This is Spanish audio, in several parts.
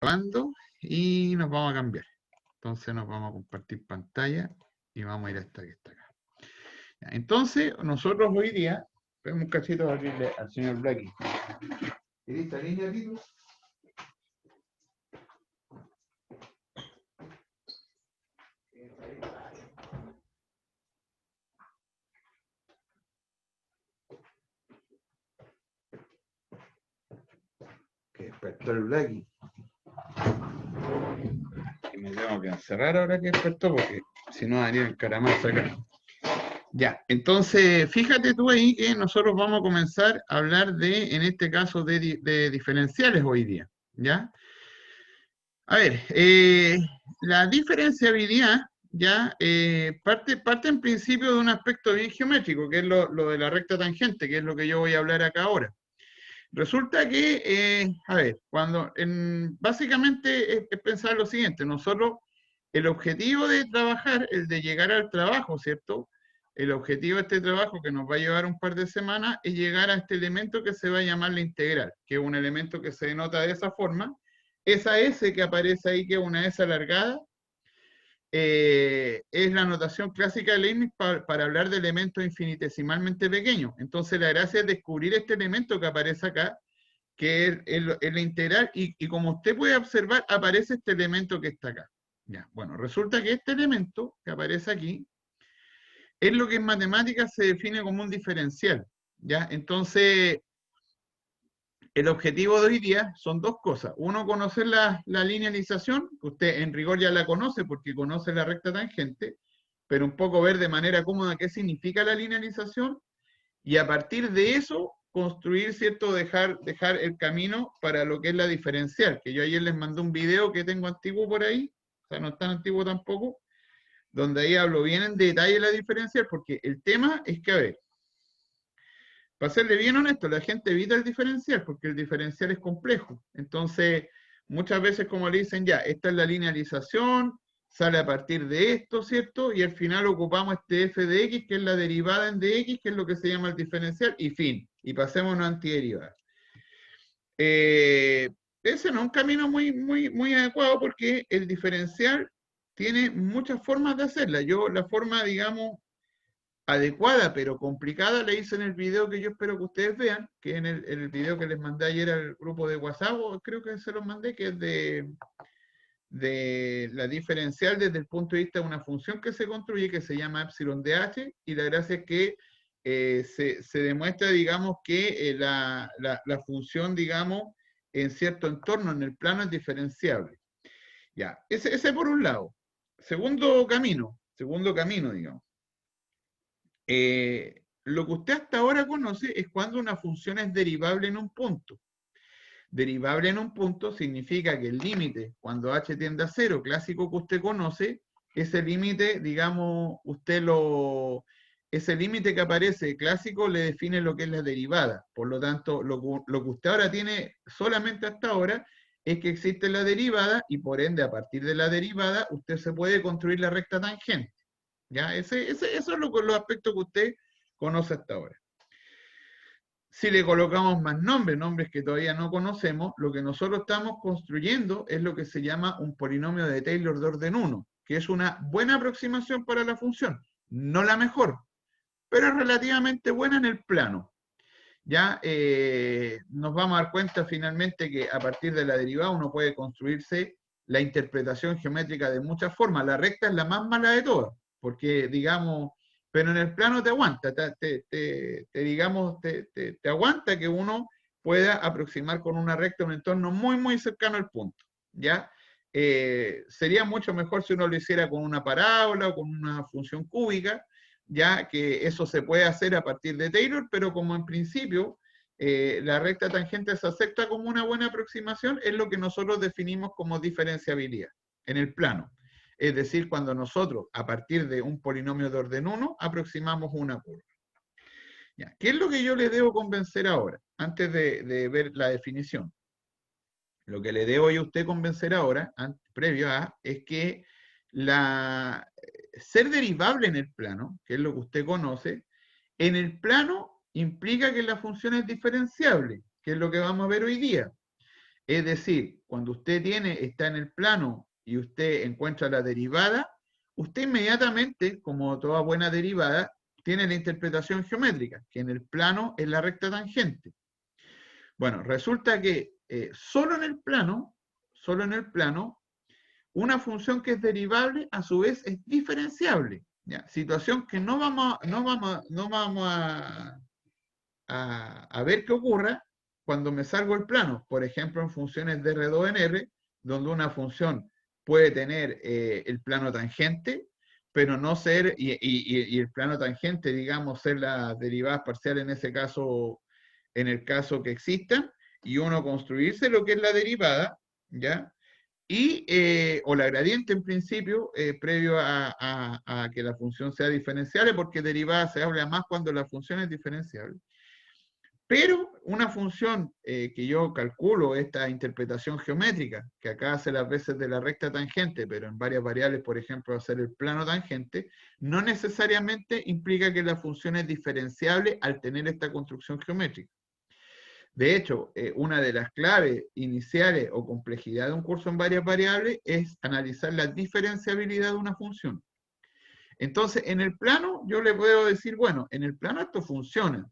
grabando y nos vamos a cambiar. Entonces nos vamos a compartir pantalla y vamos a ir a esta que está acá. Entonces, nosotros hoy día, vemos un cachito para abrirle al señor Blackie. ¿En esta línea, Tito? Que despertó el Blackie. Y me tengo que encerrar ahora que despertó porque si no daría el caramazo acá. Ya, entonces fíjate tú ahí que nosotros vamos a comenzar a hablar de, en este caso, de diferenciales hoy día, ¿ya? A ver, la diferenciabilidad ya parte en principio de un aspecto bien geométrico, que es lo de la recta tangente, que es lo que yo voy a hablar acá ahora. Resulta que, a ver, básicamente es pensar lo siguiente, nosotros, el objetivo de trabajar, el de llegar al trabajo, ¿cierto? El objetivo de este trabajo que nos va a llevar un par de semanas es llegar a este elemento que se va a llamar la integral, que es un elemento que se denota de esa forma. Esa S que aparece ahí, que es una S alargada, es la notación clásica de Leibniz para hablar de elementos infinitesimalmente pequeños. Entonces la gracia es descubrir este elemento que aparece acá, que es la integral, y como usted puede observar, aparece este elemento que está acá. Ya, bueno, resulta que este elemento que aparece aquí es lo que en matemáticas se define como un diferencial. ¿Ya? Entonces, el objetivo de hoy día son dos cosas. Uno, conocer la linealización, que usted en rigor ya la conoce porque conoce la recta tangente, pero un poco ver de manera cómoda qué significa la linealización, y a partir de eso construir, ¿cierto? Dejar el camino para lo que es la diferencial, que yo ayer les mandé un video que tengo antiguo por ahí, o sea, no es tan antiguo tampoco, donde ahí hablo bien en detalle de la diferencial, porque el tema es que, a ver, para serle bien honesto, la gente evita el diferencial porque el diferencial es complejo. Entonces, muchas veces como le dicen, ya, esta es la linealización, sale a partir de esto, ¿cierto? Y al final ocupamos este f de x, que es la derivada en dx, que es lo que se llama el diferencial, y fin. Y pasemos a una antiderivada. Eh, Ese no es un camino muy adecuado porque el diferencial tiene muchas formas de hacerla. Yo la forma, digamos, adecuada pero complicada le hice en el video que yo espero que ustedes vean, que en el video que les mandé ayer al grupo de WhatsApp, o creo que se los mandé, que es de la diferencial desde el punto de vista de una función que se construye que se llama epsilon de h, y la gracia es que se demuestra, digamos, que la función, digamos, en cierto entorno, en el plano, es diferenciable. Ya, ese por un lado. Segundo camino, digamos. Lo que usted hasta ahora conoce es cuando una función es derivable en un punto. Derivable en un punto significa que el límite, cuando h tiende a cero, clásico que usted conoce, ese límite, digamos, ese límite que aparece clásico le define lo que es la derivada. Por lo tanto, lo que usted ahora tiene solamente hasta ahora es que existe la derivada, y por ende, a partir de la derivada, usted se puede construir la recta tangente. ¿Ya? Eso es los aspectos que usted conoce hasta ahora. Si le colocamos más nombres que todavía no conocemos, lo que nosotros estamos construyendo es lo que se llama un polinomio de Taylor de orden 1, que es una buena aproximación para la función. No la mejor, pero es relativamente buena en el plano. Ya nos vamos a dar cuenta finalmente que a partir de la derivada uno puede construirse la interpretación geométrica de muchas formas. La recta es la más mala de todas, porque digamos, pero en el plano te aguanta, te aguanta que uno pueda aproximar con una recta un entorno muy cercano al punto. ¿Ya? Sería mucho mejor si uno lo hiciera con una parábola o con una función cúbica, ya que eso se puede hacer a partir de Taylor, pero como en principio la recta tangente se acepta como una buena aproximación, es lo que nosotros definimos como diferenciabilidad en el plano. Es decir, cuando nosotros, a partir de un polinomio de orden 1, aproximamos una curva. Ya, ¿qué es lo que yo le debo convencer ahora, antes de ver la definición? Lo que le debo yo a usted convencer ahora, previo a, es que ser derivable en el plano, que es lo que usted conoce, en el plano implica que la función es diferenciable, que es lo que vamos a ver hoy día. Es decir, cuando usted está en el plano y usted encuentra la derivada, usted inmediatamente, como toda buena derivada, tiene la interpretación geométrica, que en el plano es la recta tangente. Bueno, resulta que solo en el plano, una función que es derivable a su vez es diferenciable. ¿Ya? Situación que no vamos a ver qué ocurra cuando me salgo el plano. Por ejemplo, en funciones de R2 en R, donde una función puede tener el plano tangente, pero no ser, y el plano tangente, digamos, ser las derivadas parciales en ese caso, en el caso que existan, y uno construirse lo que es la derivada, ¿ya? O la gradiente en principio, previo a que la función sea diferenciable, porque derivada se habla más cuando la función es diferenciable. Pero una función que yo calculo, esta interpretación geométrica, que acá hace las veces de la recta tangente, pero en varias variables, por ejemplo, hacer el plano tangente, no necesariamente implica que la función es diferenciable al tener esta construcción geométrica. De hecho, una de las claves iniciales o complejidad de un curso en varias variables es analizar la diferenciabilidad de una función. Entonces, en el plano, yo le puedo decir, bueno, en el plano esto funciona,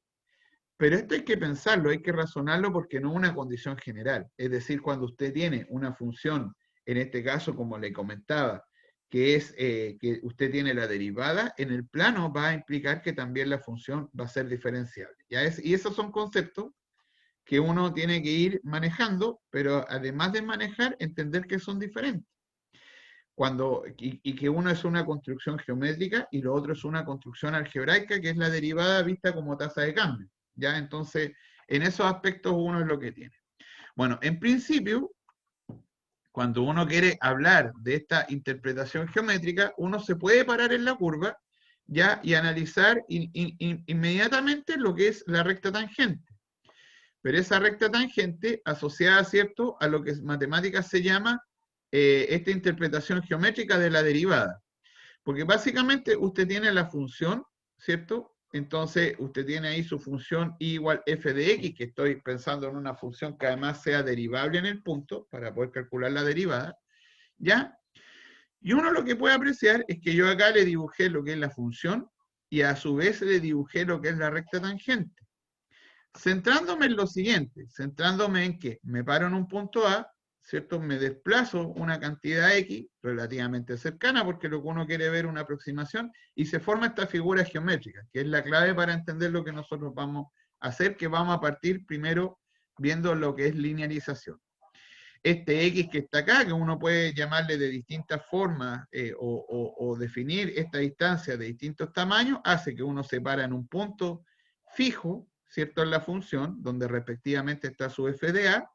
pero esto hay que pensarlo, hay que razonarlo porque no es una condición general. Es decir, cuando usted tiene una función, en este caso, como le comentaba, que es que usted tiene la derivada, en el plano va a implicar que también la función va a ser diferenciable. Y esos son conceptos que uno tiene que ir manejando, pero además de manejar, entender que son diferentes. Y que uno es una construcción geométrica y lo otro es una construcción algebraica, que es la derivada vista como tasa de cambio. ¿Ya? Entonces, en esos aspectos uno es lo que tiene. Bueno, en principio, cuando uno quiere hablar de esta interpretación geométrica, uno se puede parar en la curva, ¿ya? Y analizar inmediatamente lo que es la recta tangente. Pero esa recta tangente asociada, ¿cierto?, a lo que en matemáticas se llama esta interpretación geométrica de la derivada. Porque básicamente usted tiene la función, ¿cierto? Entonces usted tiene ahí su función y igual f de x, que estoy pensando en una función que además sea derivable en el punto, para poder calcular la derivada, ¿ya? Y uno lo que puede apreciar es que yo acá le dibujé lo que es la función y a su vez le dibujé lo que es la recta tangente. Centrándome en lo siguiente, centrándome en que me paro en un punto A, ¿cierto? Me desplazo una cantidad X relativamente cercana, porque lo que uno quiere ver es una aproximación, y se forma esta figura geométrica, que es la clave para entender lo que nosotros vamos a hacer, que vamos a partir primero viendo lo que es linealización. Este X que está acá, que uno puede llamarle de distintas formas o definir esta distancia de distintos tamaños, hace que uno se para en un punto fijo, ¿cierto?, en la función, donde respectivamente está su f de a.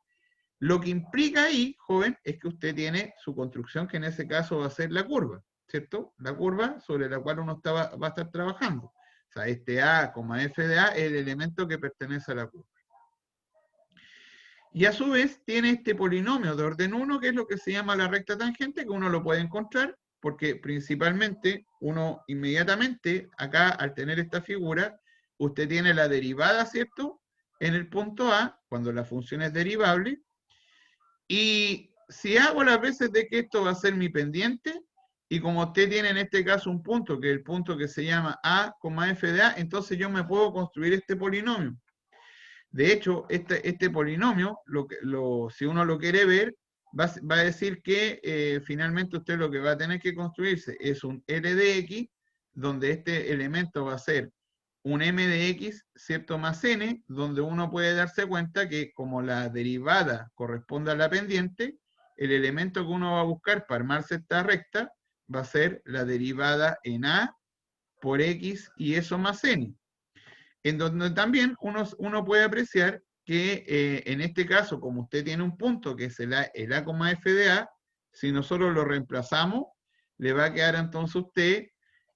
Lo que implica ahí, joven, es que usted tiene su construcción, que en ese caso va a ser la curva, ¿cierto? La curva sobre la cual uno va a estar trabajando. O sea, este a, f de a es el elemento que pertenece a la curva. Y a su vez tiene este polinomio de orden 1, que es lo que se llama la recta tangente, que uno lo puede encontrar, porque principalmente uno inmediatamente, acá al tener esta figura, usted tiene la derivada, ¿cierto?, en el punto A, cuando la función es derivable, y si hago las veces de que esto va a ser mi pendiente, y como usted tiene en este caso un punto, que es el punto que se llama a, f de a, entonces yo me puedo construir este polinomio. De hecho, este polinomio, si uno lo quiere ver, va a decir que finalmente usted lo que va a tener que construirse es un L de X, donde este elemento va a ser un M de X, ¿cierto?, más N, donde uno puede darse cuenta que como la derivada corresponde a la pendiente, el elemento que uno va a buscar para armarse esta recta va a ser la derivada en A por X y eso más N. En donde también uno puede apreciar que en este caso, como usted tiene un punto que es el a, f de a, si nosotros lo reemplazamos, le va a quedar entonces usted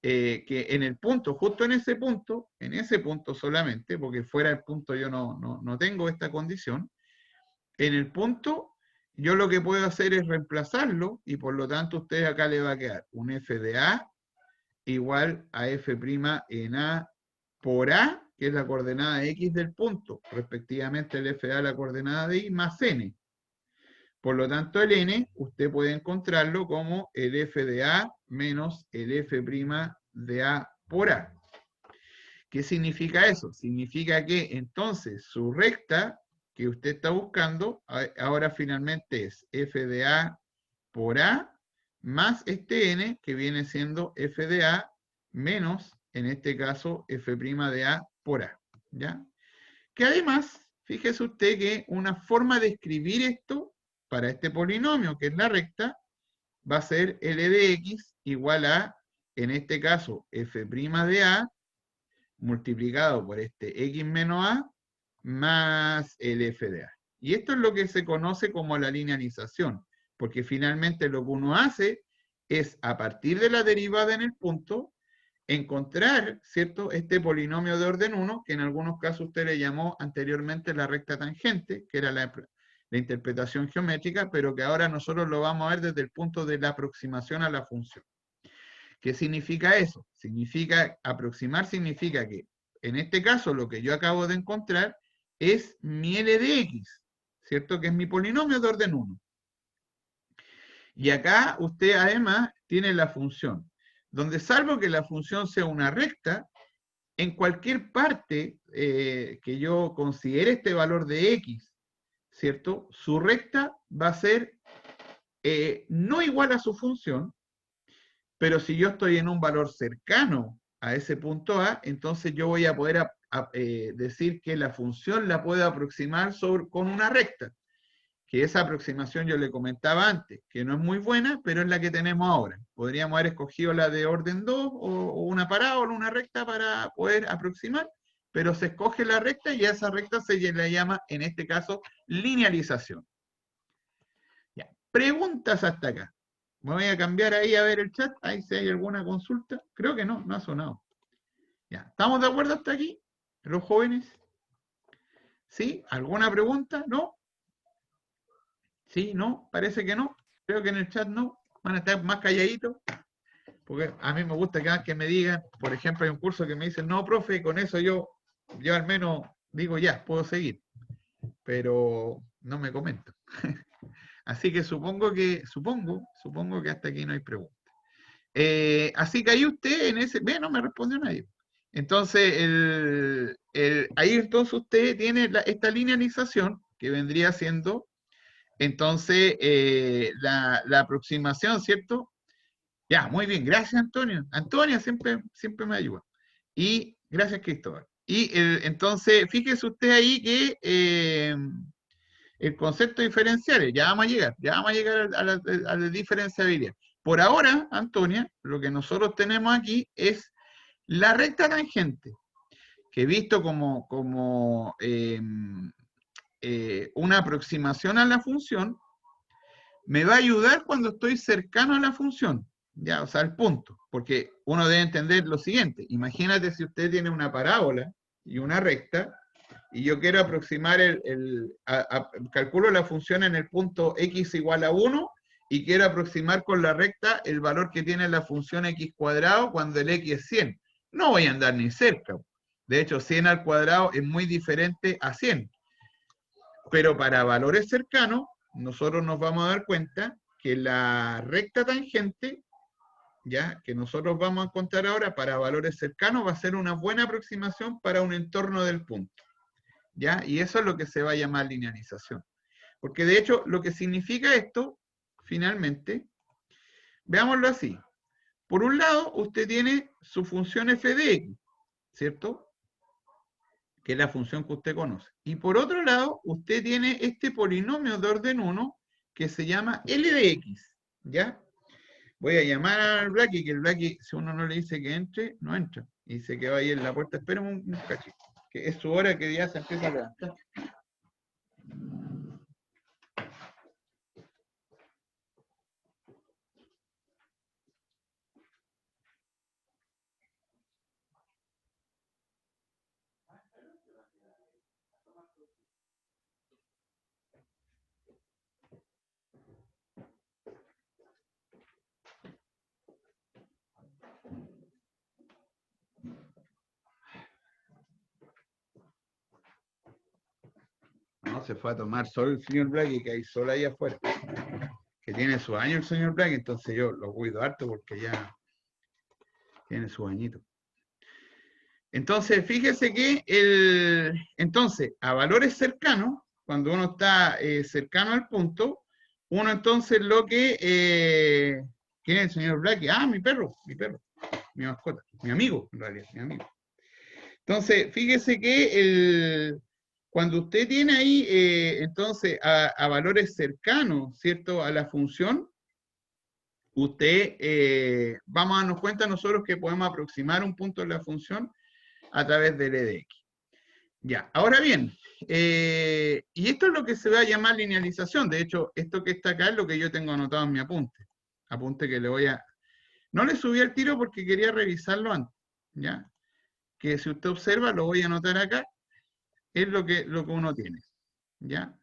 que en el punto, justo en ese punto solamente, porque fuera del punto yo no tengo esta condición, en el punto yo lo que puedo hacer es reemplazarlo y por lo tanto usted acá le va a quedar un f de a igual a f' en a por a, que es la coordenada x del punto, respectivamente el f a la coordenada de y, más n. Por lo tanto, el n, usted puede encontrarlo como el f de a menos el f' de a por a. ¿Qué significa eso? Significa que entonces su recta que usted está buscando ahora finalmente es f de a por a más este n que viene siendo f de a menos, en este caso, f' de a por a. ¿Ya? Que además, fíjese usted que una forma de escribir esto para este polinomio, que es la recta, va a ser L de x igual a, en este caso, f' de a multiplicado por este x menos a más el f de a. Y esto es lo que se conoce como la linealización, porque finalmente lo que uno hace es, a partir de la derivada en el punto, encontrar, ¿cierto?, este polinomio de orden 1, que en algunos casos usted le llamó anteriormente la recta tangente, que era la interpretación geométrica, pero que ahora nosotros lo vamos a ver desde el punto de la aproximación a la función. ¿Qué significa eso? Significa, aproximar significa que, en este caso, lo que yo acabo de encontrar es mi L de X, ¿cierto? Que es mi polinomio de orden 1. Y acá usted además tiene la función, donde salvo que la función sea una recta, en cualquier parte que yo considere este valor de X, ¿cierto? Su recta va a ser no igual a su función, pero si yo estoy en un valor cercano a ese punto A, entonces yo voy a poder decir que la función la puedo aproximar con una recta, que esa aproximación yo le comentaba antes, que no es muy buena, pero es la que tenemos ahora. Podríamos haber escogido la de orden 2 o una parábola, una recta para poder aproximar, pero se escoge la recta y a esa recta se le llama, en este caso, linealización. Ya. Preguntas hasta acá. Me voy a cambiar ahí a ver el chat, ahí si hay alguna consulta. Creo que no, no ha sonado. Ya, ¿estamos de acuerdo hasta aquí, los jóvenes? ¿Sí? ¿Alguna pregunta? ¿No? ¿Sí? ¿No? Parece que no. Creo que en el chat no. Van a estar más calladitos. Porque a mí me gusta que me digan, por ejemplo, hay un curso que me dicen, no, profe, con eso yo al menos digo ya, puedo seguir. Pero no me comento. Así que supongo que hasta aquí no hay preguntas. Así que ahí usted en ese, no me respondió nadie. Entonces, ahí entonces usted tiene esta linealización que vendría siendo, entonces, la aproximación, ¿cierto? Ya, muy bien, gracias Antonio. Antonia siempre me ayuda. Y gracias Cristóbal. Y entonces, fíjese usted ahí que el concepto de diferenciales, ya vamos a llegar a la diferenciabilidad. Por ahora, Antonia, lo que nosotros tenemos aquí es la recta tangente, que visto como una aproximación a la función, me va a ayudar cuando estoy cercano a la función, ya, o sea, al punto, porque uno debe entender lo siguiente, imagínate si usted tiene una parábola y una recta, y yo quiero aproximar calculo la función en el punto x igual a 1, y quiero aproximar con la recta el valor que tiene la función x cuadrado cuando el x es 100. No voy a andar ni cerca. De hecho, 100 al cuadrado es muy diferente a 100. Pero para valores cercanos, nosotros nos vamos a dar cuenta que la recta tangente, ya que nosotros vamos a encontrar ahora para valores cercanos, va a ser una buena aproximación para un entorno del punto. ¿Ya? Y eso es lo que se va a llamar linealización. Porque de hecho, lo que significa esto, finalmente, veámoslo así. Por un lado, usted tiene su función f de x, ¿cierto? Que es la función que usted conoce. Y por otro lado, usted tiene este polinomio de orden 1 que se llama L de x, ¿ya? Voy a llamar al Blacky, que el Blacky, si uno no le dice que entre, no entra. Y dice que va ahí en la puerta, espérame un cachito, que es su hora que ya se empieza a levantar. No, se fue a tomar sol el señor Blacky, que hay sol ahí afuera. tiene su año el señor Black, entonces yo lo cuido harto porque ya tiene su añito. Entonces, fíjese que entonces, a valores cercanos, cuando uno está cercano al punto, uno entonces lo que... ¿quién es el señor Black? Ah, mi perro, mi mascota, mi amigo, en realidad, mi amigo. Entonces, fíjese que cuando usted tiene ahí, entonces, a valores cercanos, ¿cierto? A la función, usted, vamos a darnos cuenta nosotros que podemos aproximar un punto de la función a través del e de x. Ya, ahora bien, y esto es lo que se va a llamar linealización. De hecho, esto que está acá es lo que yo tengo anotado en mi apunte. Apunte que le voy a... No le subí al tiro porque quería revisarlo antes, ¿ya? Que si usted observa, lo voy a anotar acá, es lo que uno tiene, ¿ya?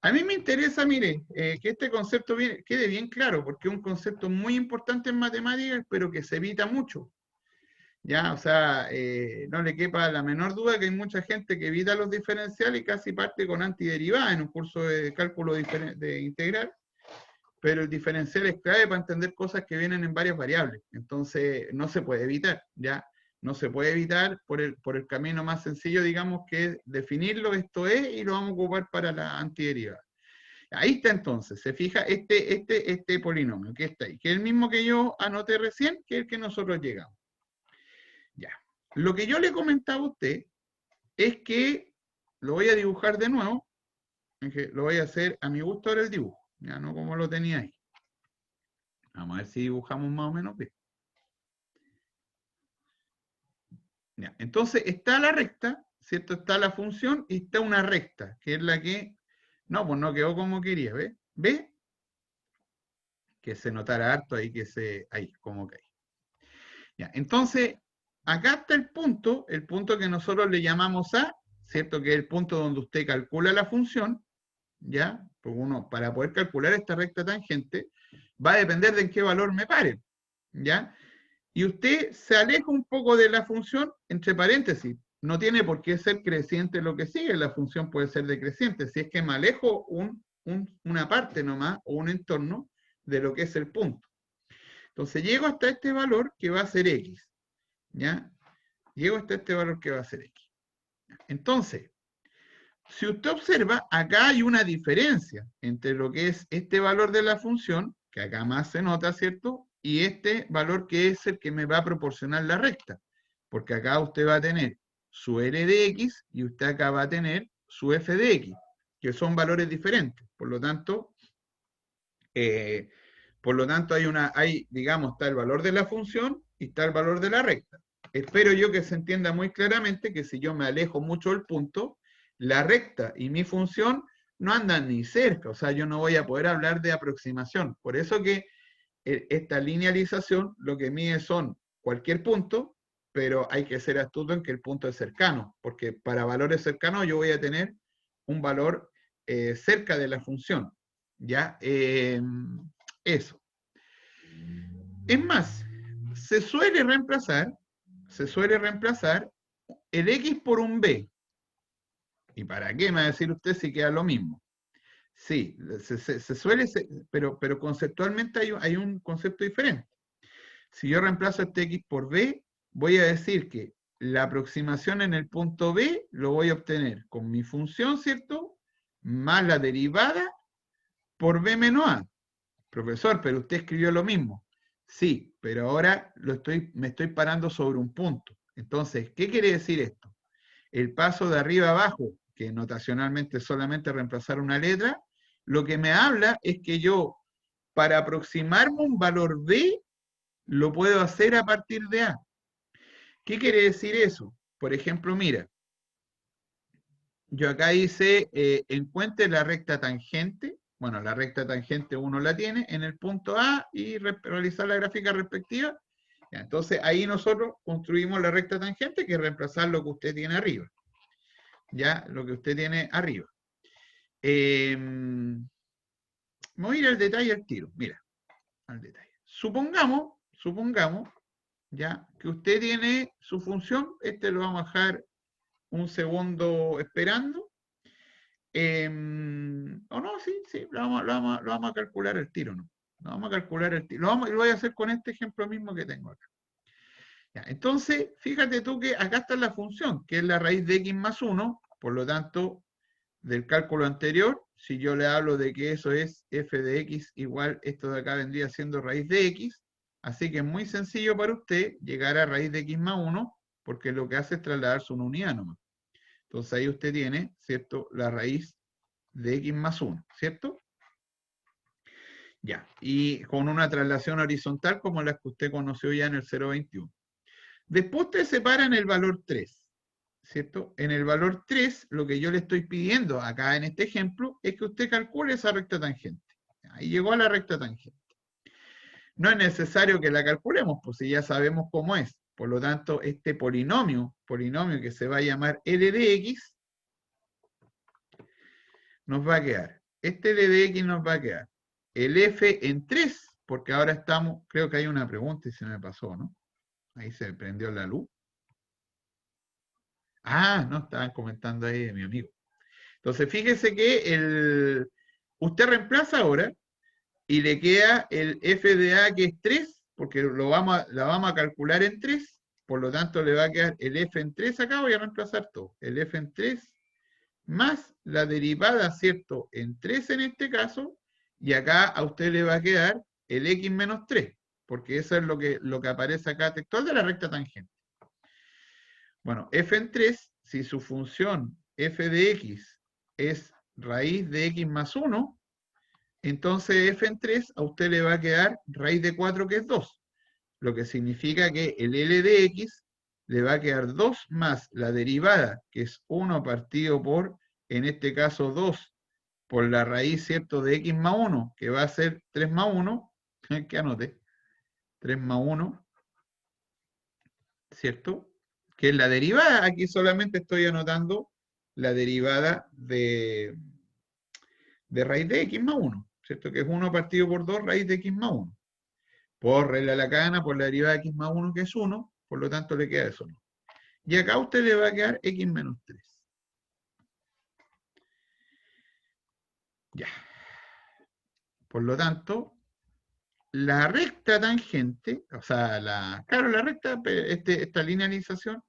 A mí me interesa, mire, que este concepto quede bien claro, porque es un concepto muy importante en matemáticas, pero que se evita mucho. Ya, o sea, no le quepa la menor duda que hay mucha gente que evita los diferenciales y casi parte con antiderivadas en un curso de cálculo de integral, pero el diferencial es clave para entender cosas que vienen en varias variables. Entonces, no se puede evitar, ¿ya? No se puede evitar por el camino más sencillo, digamos, que es definirlo, esto es, y lo vamos a ocupar para la antiderivada. Ahí está entonces, se fija este polinomio que está ahí, que es el mismo que yo anoté recién, que es el que nosotros llegamos. Ya. Lo que yo le comentaba a usted es que lo voy a dibujar de nuevo, que lo voy a hacer a mi gusto ahora el dibujo, ya no como lo tenía ahí. Vamos a ver si dibujamos más o menos bien. Ya. Entonces está la recta, ¿cierto? Está la función y está una recta, que es la que... No, pues no quedó como quería, ¿ve? ¿Ve? Que se notara harto ahí, ahí, como que ahí. Ya. Entonces, acá está el punto que nosotros le llamamos A, ¿cierto? Que es el punto donde usted calcula la función, ¿ya? Porque uno, para poder calcular esta recta tangente, va a depender de en qué valor me pare, ¿ya? Y usted se aleja un poco de la función, entre paréntesis, no tiene por qué ser creciente lo que sigue, la función puede ser decreciente, si es que me alejo una parte nomás, o un entorno, de lo que es el punto. Entonces llego hasta este valor que va a ser x, ¿ya? Llego hasta este valor que va a ser x. Entonces, si usted observa, acá hay una diferencia entre lo que es este valor de la función, que acá más se nota, ¿cierto? Y este valor que es el que me va a proporcionar la recta. Porque acá usted va a tener su L de X y usted acá va a tener su F de X, que son valores diferentes. Por lo tanto, digamos, está el valor de la función y está el valor de la recta. Espero yo que se entienda muy claramente que si yo me alejo mucho del punto, la recta y mi función no andan ni cerca, o sea, yo no voy a poder hablar de aproximación. Por eso que esta linealización lo que mide son cualquier punto, pero hay que ser astuto en que el punto es cercano, porque para valores cercanos yo voy a tener un valor cerca de la función. ¿Ya? Eso. Es más, se suele reemplazar el X por un B. ¿Y para qué me va a decir usted si queda lo mismo? Sí, se suele, pero conceptualmente hay un concepto diferente. Si yo reemplazo este X por B, voy a decir que la aproximación en el punto B lo voy a obtener con mi función, ¿cierto? Más la derivada por B menos A. Profesor, pero usted escribió lo mismo. Sí, pero ahora me estoy parando sobre un punto. Entonces, ¿qué quiere decir esto? El paso de arriba a abajo, que notacionalmente es solamente reemplazar una letra, lo que me habla es que yo, para aproximarme a un valor B, lo puedo hacer a partir de A. ¿Qué quiere decir eso? Por ejemplo, mira, yo acá hice, encuentre la recta tangente. Bueno, la recta tangente uno la tiene en el punto A y realizar la gráfica respectiva. Ya, entonces ahí nosotros construimos la recta tangente, que es reemplazar lo que usted tiene arriba. Ya, lo que usted tiene arriba. Me voy a ir al detalle al tiro. Mira, al detalle. Supongamos, ya, que usted tiene su función. Este lo vamos a dejar un segundo esperando. o no, sí, lo vamos a calcular el tiro, ¿no? Lo vamos a calcular el tiro. Lo voy a hacer con este ejemplo mismo que tengo acá. Ya, entonces, fíjate tú que acá está la función, que es la raíz de x más 1, por lo tanto, del cálculo anterior, si yo le hablo de que eso es f de x igual, esto de acá vendría siendo raíz de x, así que es muy sencillo para usted llegar a raíz de x más 1, porque lo que hace es trasladarse una unidad nomás. Entonces ahí usted tiene, ¿cierto?, la raíz de x más 1, ¿cierto? Ya, y con una traslación horizontal como la que usted conoció ya en el 0,21. Después usted separa en el valor 3, ¿cierto? En el valor 3, lo que yo le estoy pidiendo acá en este ejemplo es que usted calcule esa recta tangente. Ahí llegó a la recta tangente. No es necesario que la calculemos, pues si ya sabemos cómo es. Por lo tanto, este polinomio que se va a llamar L de X, nos va a quedar. Este L de X nos va a quedar el F en 3, porque ahora estamos, creo que hay una pregunta y se me pasó, ¿no? Ahí se prendió la luz. Ah, no, estaban comentando ahí de mi amigo. Entonces, fíjese que usted reemplaza ahora y le queda el f de a que es 3, porque la vamos a calcular en 3, por lo tanto le va a quedar el f en 3 acá, voy a reemplazar todo, el f en 3 más la derivada, ¿cierto?, en 3 en este caso, y acá a usted le va a quedar el x menos 3, porque eso es lo que aparece acá textual de la recta tangente. Bueno, f en 3, si su función f de x es raíz de x más 1, entonces f en 3 a usted le va a quedar raíz de 4, que es 2. Lo que significa que el L de x le va a quedar 2 más la derivada, que es 1 partido por, en este caso 2, por la raíz, ¿cierto?, de x más 1, que va a ser 3 más 1, que anote, 3 más 1, ¿cierto? Que es la derivada, aquí solamente estoy anotando la derivada de raíz de x más 1, ¿cierto? Que es 1 partido por 2 raíz de x más 1. Por regla de la cadena, por la derivada de x más 1, que es 1, por lo tanto le queda eso. Y acá a usted le va a quedar x menos 3. Ya. Por lo tanto, la recta tangente, o sea, claro, la recta, esta linealización,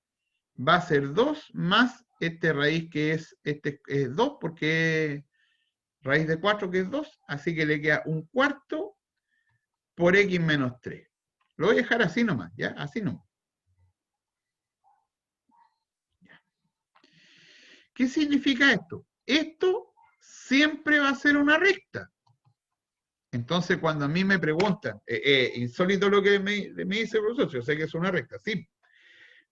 va a ser 2 más este raíz que es 2, porque es raíz de 4, que es 2, así que le queda un cuarto por x menos 3. Lo voy a dejar así nomás, ¿ya? Así nomás. ¿Qué significa esto? Esto siempre va a ser una recta. Entonces, cuando a mí me preguntan, insólito lo que me dice el profesor, yo sé que es una recta, sí.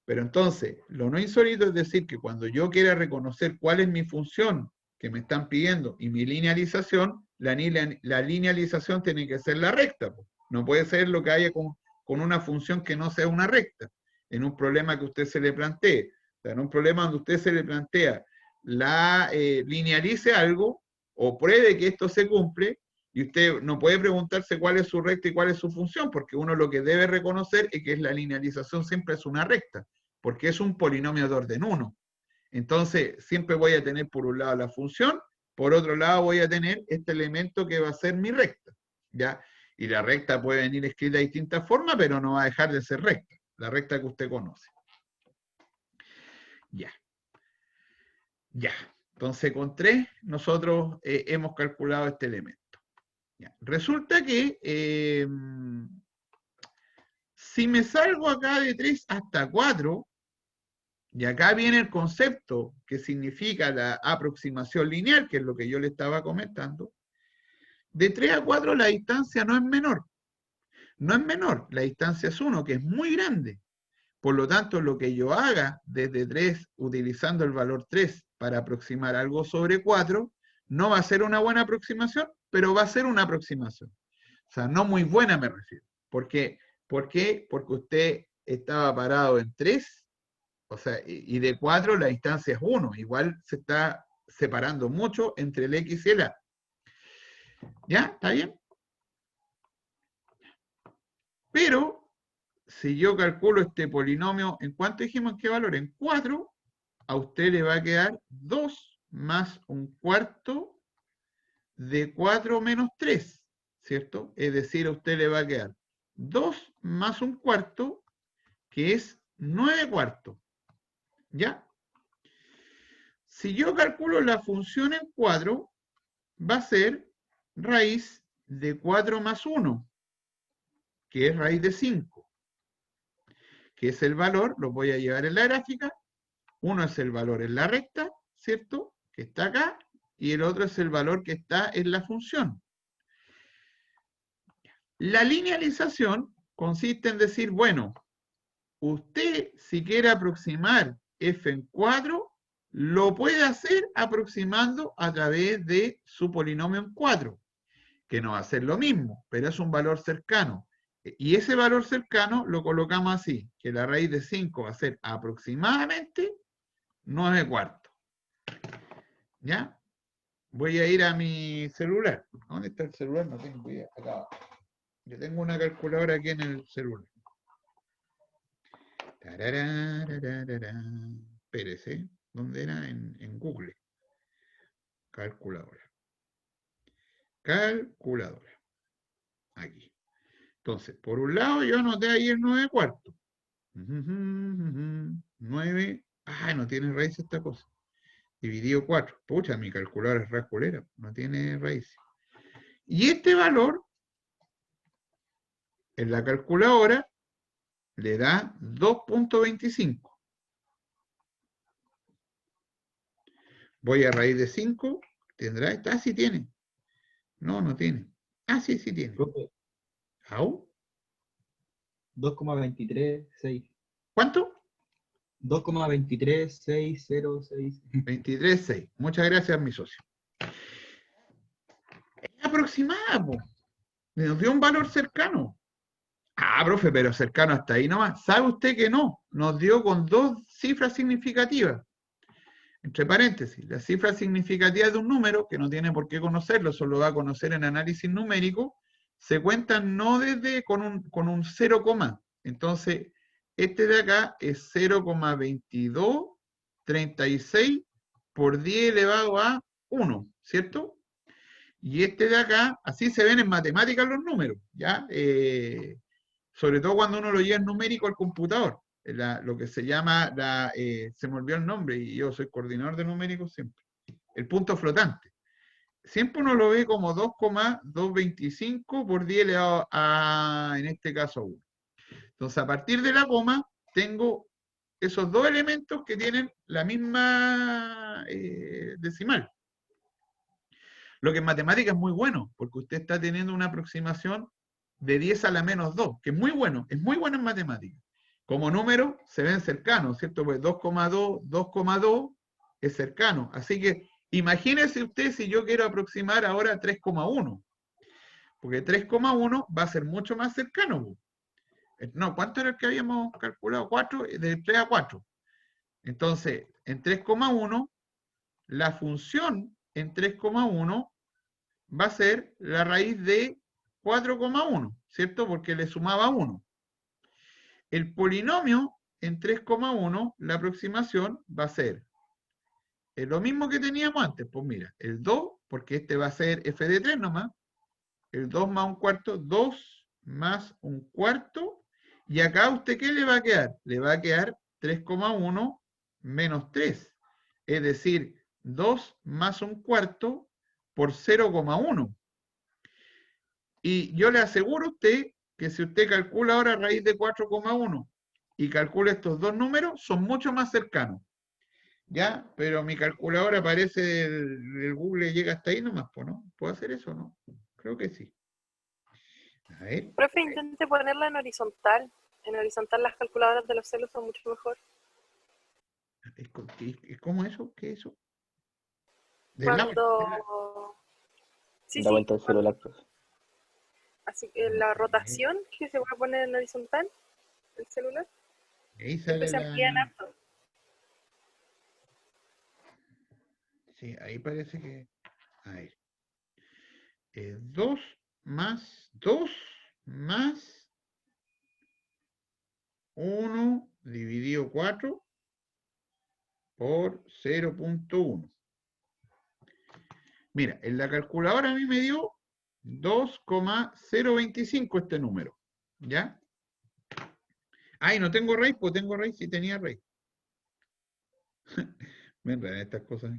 Pero entonces, lo no insólito es decir que cuando yo quiera reconocer cuál es mi función que me están pidiendo y mi linealización, la linealización tiene que ser la recta. No puede ser lo que haya con una función que no sea una recta, en un problema que usted se le plantee. O sea, en un problema donde usted se le plantea linealice algo o pruebe que esto se cumple, y usted no puede preguntarse cuál es su recta y cuál es su función, porque uno lo que debe reconocer es que la linealización siempre es una recta, porque es un polinomio de orden 1. Entonces, siempre voy a tener por un lado la función, por otro lado voy a tener este elemento que va a ser mi recta, ¿ya? Y la recta puede venir escrita de distintas formas, pero no va a dejar de ser recta, la recta que usted conoce. Ya. Ya. Entonces, con 3, nosotros hemos calculado este elemento. Ya. Resulta que si me salgo acá de 3 hasta 4, y acá viene el concepto que significa la aproximación lineal, que es lo que yo le estaba comentando, de 3 a 4 la distancia no es menor. No es menor, la distancia es 1, que es muy grande. Por lo tanto, lo que yo haga desde 3, utilizando el valor 3 para aproximar algo sobre 4, no va a ser una buena aproximación, pero va a ser una aproximación. O sea, no muy buena me refiero. ¿Por qué? ¿Por qué? Porque usted estaba parado en 3, o sea, y de 4 la distancia es 1. Igual se está separando mucho entre el X y el A. ¿Ya? ¿Está bien? Pero, si yo calculo este polinomio, ¿en cuánto dijimos qué valor? En 4, a usted le va a quedar 2 más un cuarto de 4 menos 3, ¿cierto? Es decir, a usted le va a quedar 2 más un cuarto, que es 9 cuartos, ¿ya? Si yo calculo la función en cuadro, va a ser raíz de 4 más 1, que es raíz de 5, que es el valor, lo voy a llevar en la gráfica. Uno es el valor en la recta, ¿cierto? Que está acá, y el otro es el valor que está en la función. La linealización consiste en decir, bueno, usted si quiere aproximar f en cuadro, lo puede hacer aproximando a través de su polinomio en cuadro, que no va a ser lo mismo, pero es un valor cercano. Y ese valor cercano lo colocamos así, que la raíz de 5 va a ser aproximadamente 9 cuartos. ¿Ya? Voy a ir a mi celular. ¿Dónde está el celular? No tengo idea. Acá. Yo tengo una calculadora aquí en el celular. Espérese. ¿Dónde era? En Google. Calculadora. Calculadora. Aquí. Entonces, por un lado yo anoté ahí el 9 cuartos. 9. Ah, no tiene raíz esta cosa. Dividido 4. Pucha, mi calculadora es rasculera. No tiene raíz. Y este valor en la calculadora le da 2.25. Voy a raíz de 5. ¿Tendrá esta? Ah, sí tiene. No, no tiene. Ah, sí, sí tiene. Profe, ¿Au? 2,236. ¿Cuánto? 2,23606. 23.6. Muchas gracias, mi socio. Es aproximada, po. Nos dio un valor cercano. Ah, profe, pero cercano hasta ahí nomás. ¿Sabe usted que no? Nos dio con dos cifras significativas. Entre paréntesis, la cifra significativa de un número, que no tiene por qué conocerlo, solo va a conocer en análisis numérico, se cuentan no desde con un 0, entonces este de acá es 0,2236 por 10 elevado a 1, ¿cierto? Y este de acá, así se ven en matemáticas los números, ¿ya? Sobre todo cuando uno lo lleva en numérico al computador. Lo que se llama, se me olvidó el nombre y yo soy coordinador de numéricos siempre, el punto flotante. Siempre uno lo ve como 2,225 por 10 elevado a, en este caso, 1. Entonces, a partir de la coma, tengo esos dos elementos que tienen la misma decimal. Lo que en matemática es muy bueno, porque usted está teniendo una aproximación de 10 a la menos 2, que es muy bueno en matemática. Como número se ven cercanos, ¿cierto? Pues 2,2, 2,2 es cercano. Así que imagínese usted si yo quiero aproximar ahora 3,1, porque 3,1 va a ser mucho más cercano. No, ¿cuánto era el que habíamos calculado? 4, de 3 a 4. Entonces, en 3,1, la función en 3,1 va a ser la raíz de 4,1, ¿cierto? Porque le sumaba 1. El polinomio en 3,1, la aproximación va a ser lo mismo que teníamos antes. Pues mira, el 2, porque este va a ser f de 3 nomás, el 2 más un cuarto, 2 más un cuarto, y acá a usted ¿qué le va a quedar? Le va a quedar 3,1 menos 3, es decir, 2 más un cuarto por 0,1. Y yo le aseguro a usted que si usted calcula ahora raíz de 4,1 y calcula estos dos números, son mucho más cercanos. ¿Ya? Pero mi calculadora parece del Google llega hasta ahí nomás, ¿no? ¿Puedo hacer eso o no? Creo que sí. A ver. Profe, intente ponerla en horizontal. En horizontal las calculadoras de los celos son mucho mejor. ¿Cómo eso? ¿Qué es eso? ¿Del lado? Cuando... Sí, Da sí. vuelta el celular, profe. Así que la rotación que se va a poner en horizontal, el celular, Ahí sale después se amplía en harto. Sí, ahí parece que... A ver. 2 más 1 dividido 4 por 0,1. Mira, en la calculadora a mí me dio 2,025 este número. ¿Ya? Ay, no tengo raíz, pues tengo raíz, sí tenía raíz. Me enredan estas cosas.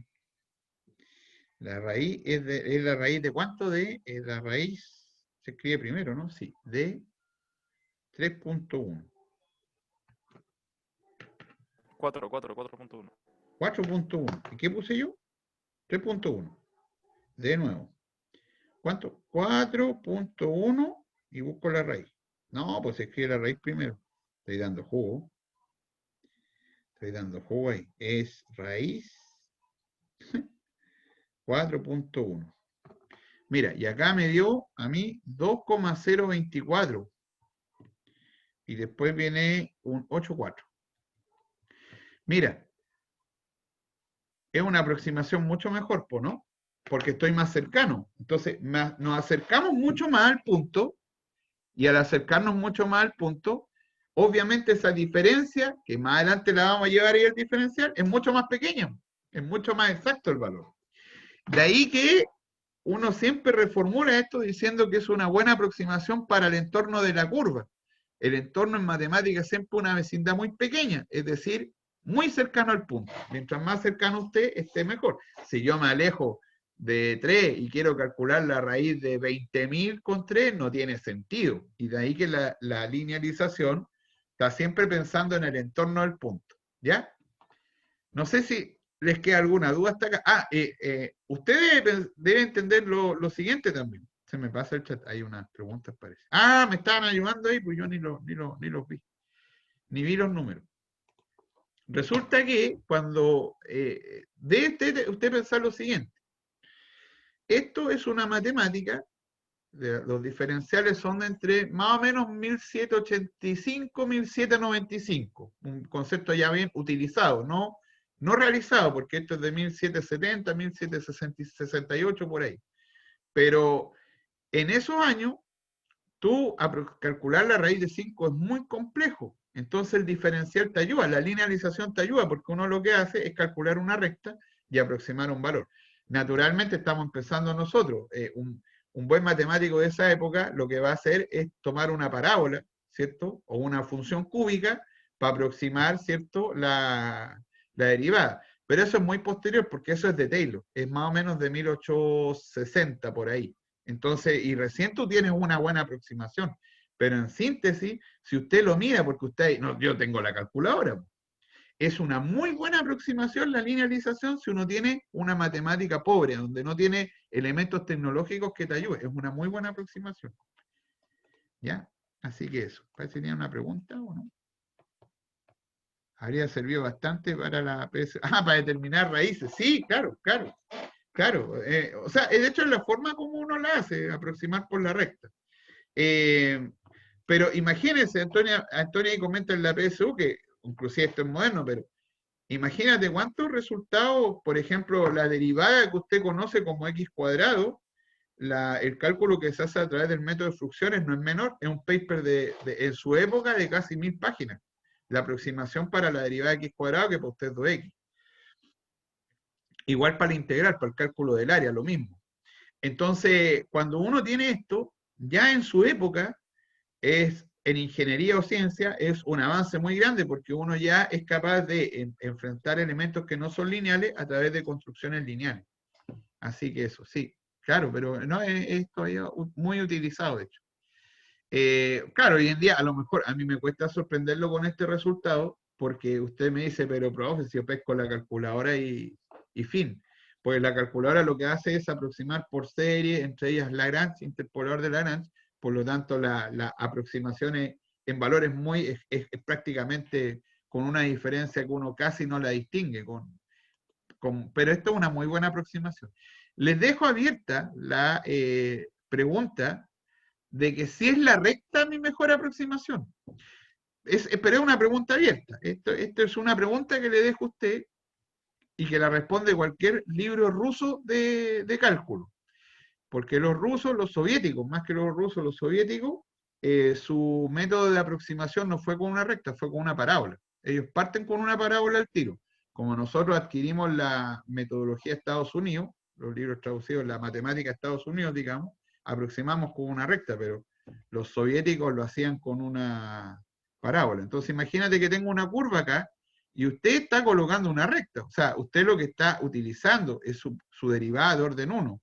La raíz es la raíz de cuánto la raíz se escribe primero, ¿no? Sí, de 3.1. 4.1. 4.1. ¿Y qué puse yo? 3.1. De nuevo. ¿Cuánto? 4.1 y busco la raíz. No, pues se escribe la raíz primero. Estoy dando jugo. Estoy dando jugo ahí. Es raíz 4.1. Mira, y acá me dio a mí 2,024. Y después viene un 8,4. Mira, es una aproximación mucho mejor, ¿no? Porque estoy más cercano. Entonces, nos acercamos mucho más al punto, y al acercarnos mucho más al punto, obviamente esa diferencia, que más adelante la vamos a llevar ahí el diferencial, es mucho más pequeña, es mucho más exacto el valor. De ahí que uno siempre reformula esto diciendo que es una buena aproximación para el entorno de la curva. El entorno en matemáticas es siempre una vecindad muy pequeña, es decir, muy cercano al punto. Mientras más cercano usted, esté mejor. Si yo me alejo de 3 y quiero calcular la raíz de 20.000 con 3, no tiene sentido. Y de ahí que la linealización está siempre pensando en el entorno del punto. ¿Ya? No sé si les queda alguna duda hasta acá. Ustedes deben entender lo siguiente también. Se me pasa el chat, hay unas preguntas, parece. Me estaban ayudando ahí, pues yo ni los vi. Ni vi los números. Resulta que cuando debe usted pensar lo siguiente. Esto es una matemática, los diferenciales son de entre más o menos 1785, 1795. Un concepto ya bien utilizado, no realizado, porque esto es de 1770, 1768, por ahí. Pero en esos años, tú calcular la raíz de 5 es muy complejo. Entonces el diferencial te ayuda, la linealización te ayuda, porque uno lo que hace es calcular una recta y aproximar un valor. Naturalmente estamos empezando nosotros. Un buen matemático de esa época lo que va a hacer es tomar una parábola, ¿cierto? O una función cúbica para aproximar, ¿cierto? La derivada. Pero eso es muy posterior porque eso es de Taylor. Es más o menos de 1860 por ahí. Entonces, y recién tú tienes una buena aproximación. Pero en síntesis, si usted lo mira, porque usted, no, yo tengo la calculadora, es una muy buena aproximación la linealización si uno tiene una matemática pobre, donde no tiene elementos tecnológicos que te ayuden. Es una muy buena aproximación. ¿Ya? Así que eso. Parece que tenía una pregunta o no. Habría servido bastante para la PS. Para determinar raíces. Sí, claro. O sea, de hecho es la forma como uno la hace, aproximar por la recta. Pero imagínense, Antonia ahí comenta en la PSU, que inclusive esto es moderno, pero imagínate cuántos resultados, por ejemplo, la derivada que usted conoce como x cuadrado, el cálculo que se hace a través del método de fluxiones no es menor, es un paper en su época de casi 1000 páginas. La aproximación para la derivada de x cuadrado que para usted es 2x. Igual para la integral, para el cálculo del área, lo mismo. Entonces, cuando uno tiene esto, ya en su época, en ingeniería o ciencia, es un avance muy grande porque uno ya es capaz de enfrentar elementos que no son lineales a través de construcciones lineales. Así que eso, sí, claro, pero no es todavía muy utilizado, de hecho. Claro, hoy en día a lo mejor a mí me cuesta sorprenderlo con este resultado porque usted me dice, pero profe, si yo pesco la calculadora y fin. Pues la calculadora lo que hace es aproximar por serie, entre ellas Lagrange, interpolador de Lagrange, por lo tanto la aproximación en valores es prácticamente con una diferencia que uno casi no la distingue, pero esto es una muy buena aproximación. Les dejo abierta la pregunta de que si es la recta mi mejor aproximación. Pero es una pregunta abierta. Esto es una pregunta que le dejo a usted y que la responde cualquier libro ruso de cálculo. Porque los rusos, los soviéticos, más que los rusos, los soviéticos, su método de aproximación no fue con una recta, fue con una parábola. Ellos parten con una parábola al tiro. Como nosotros adquirimos la metodología de Estados Unidos, los libros traducidos, la matemática de Estados Unidos, digamos, aproximamos con una recta, pero los soviéticos lo hacían con una parábola. Entonces imagínate que tengo una curva acá y usted está colocando una recta. O sea, usted lo que está utilizando es su derivada de orden 1.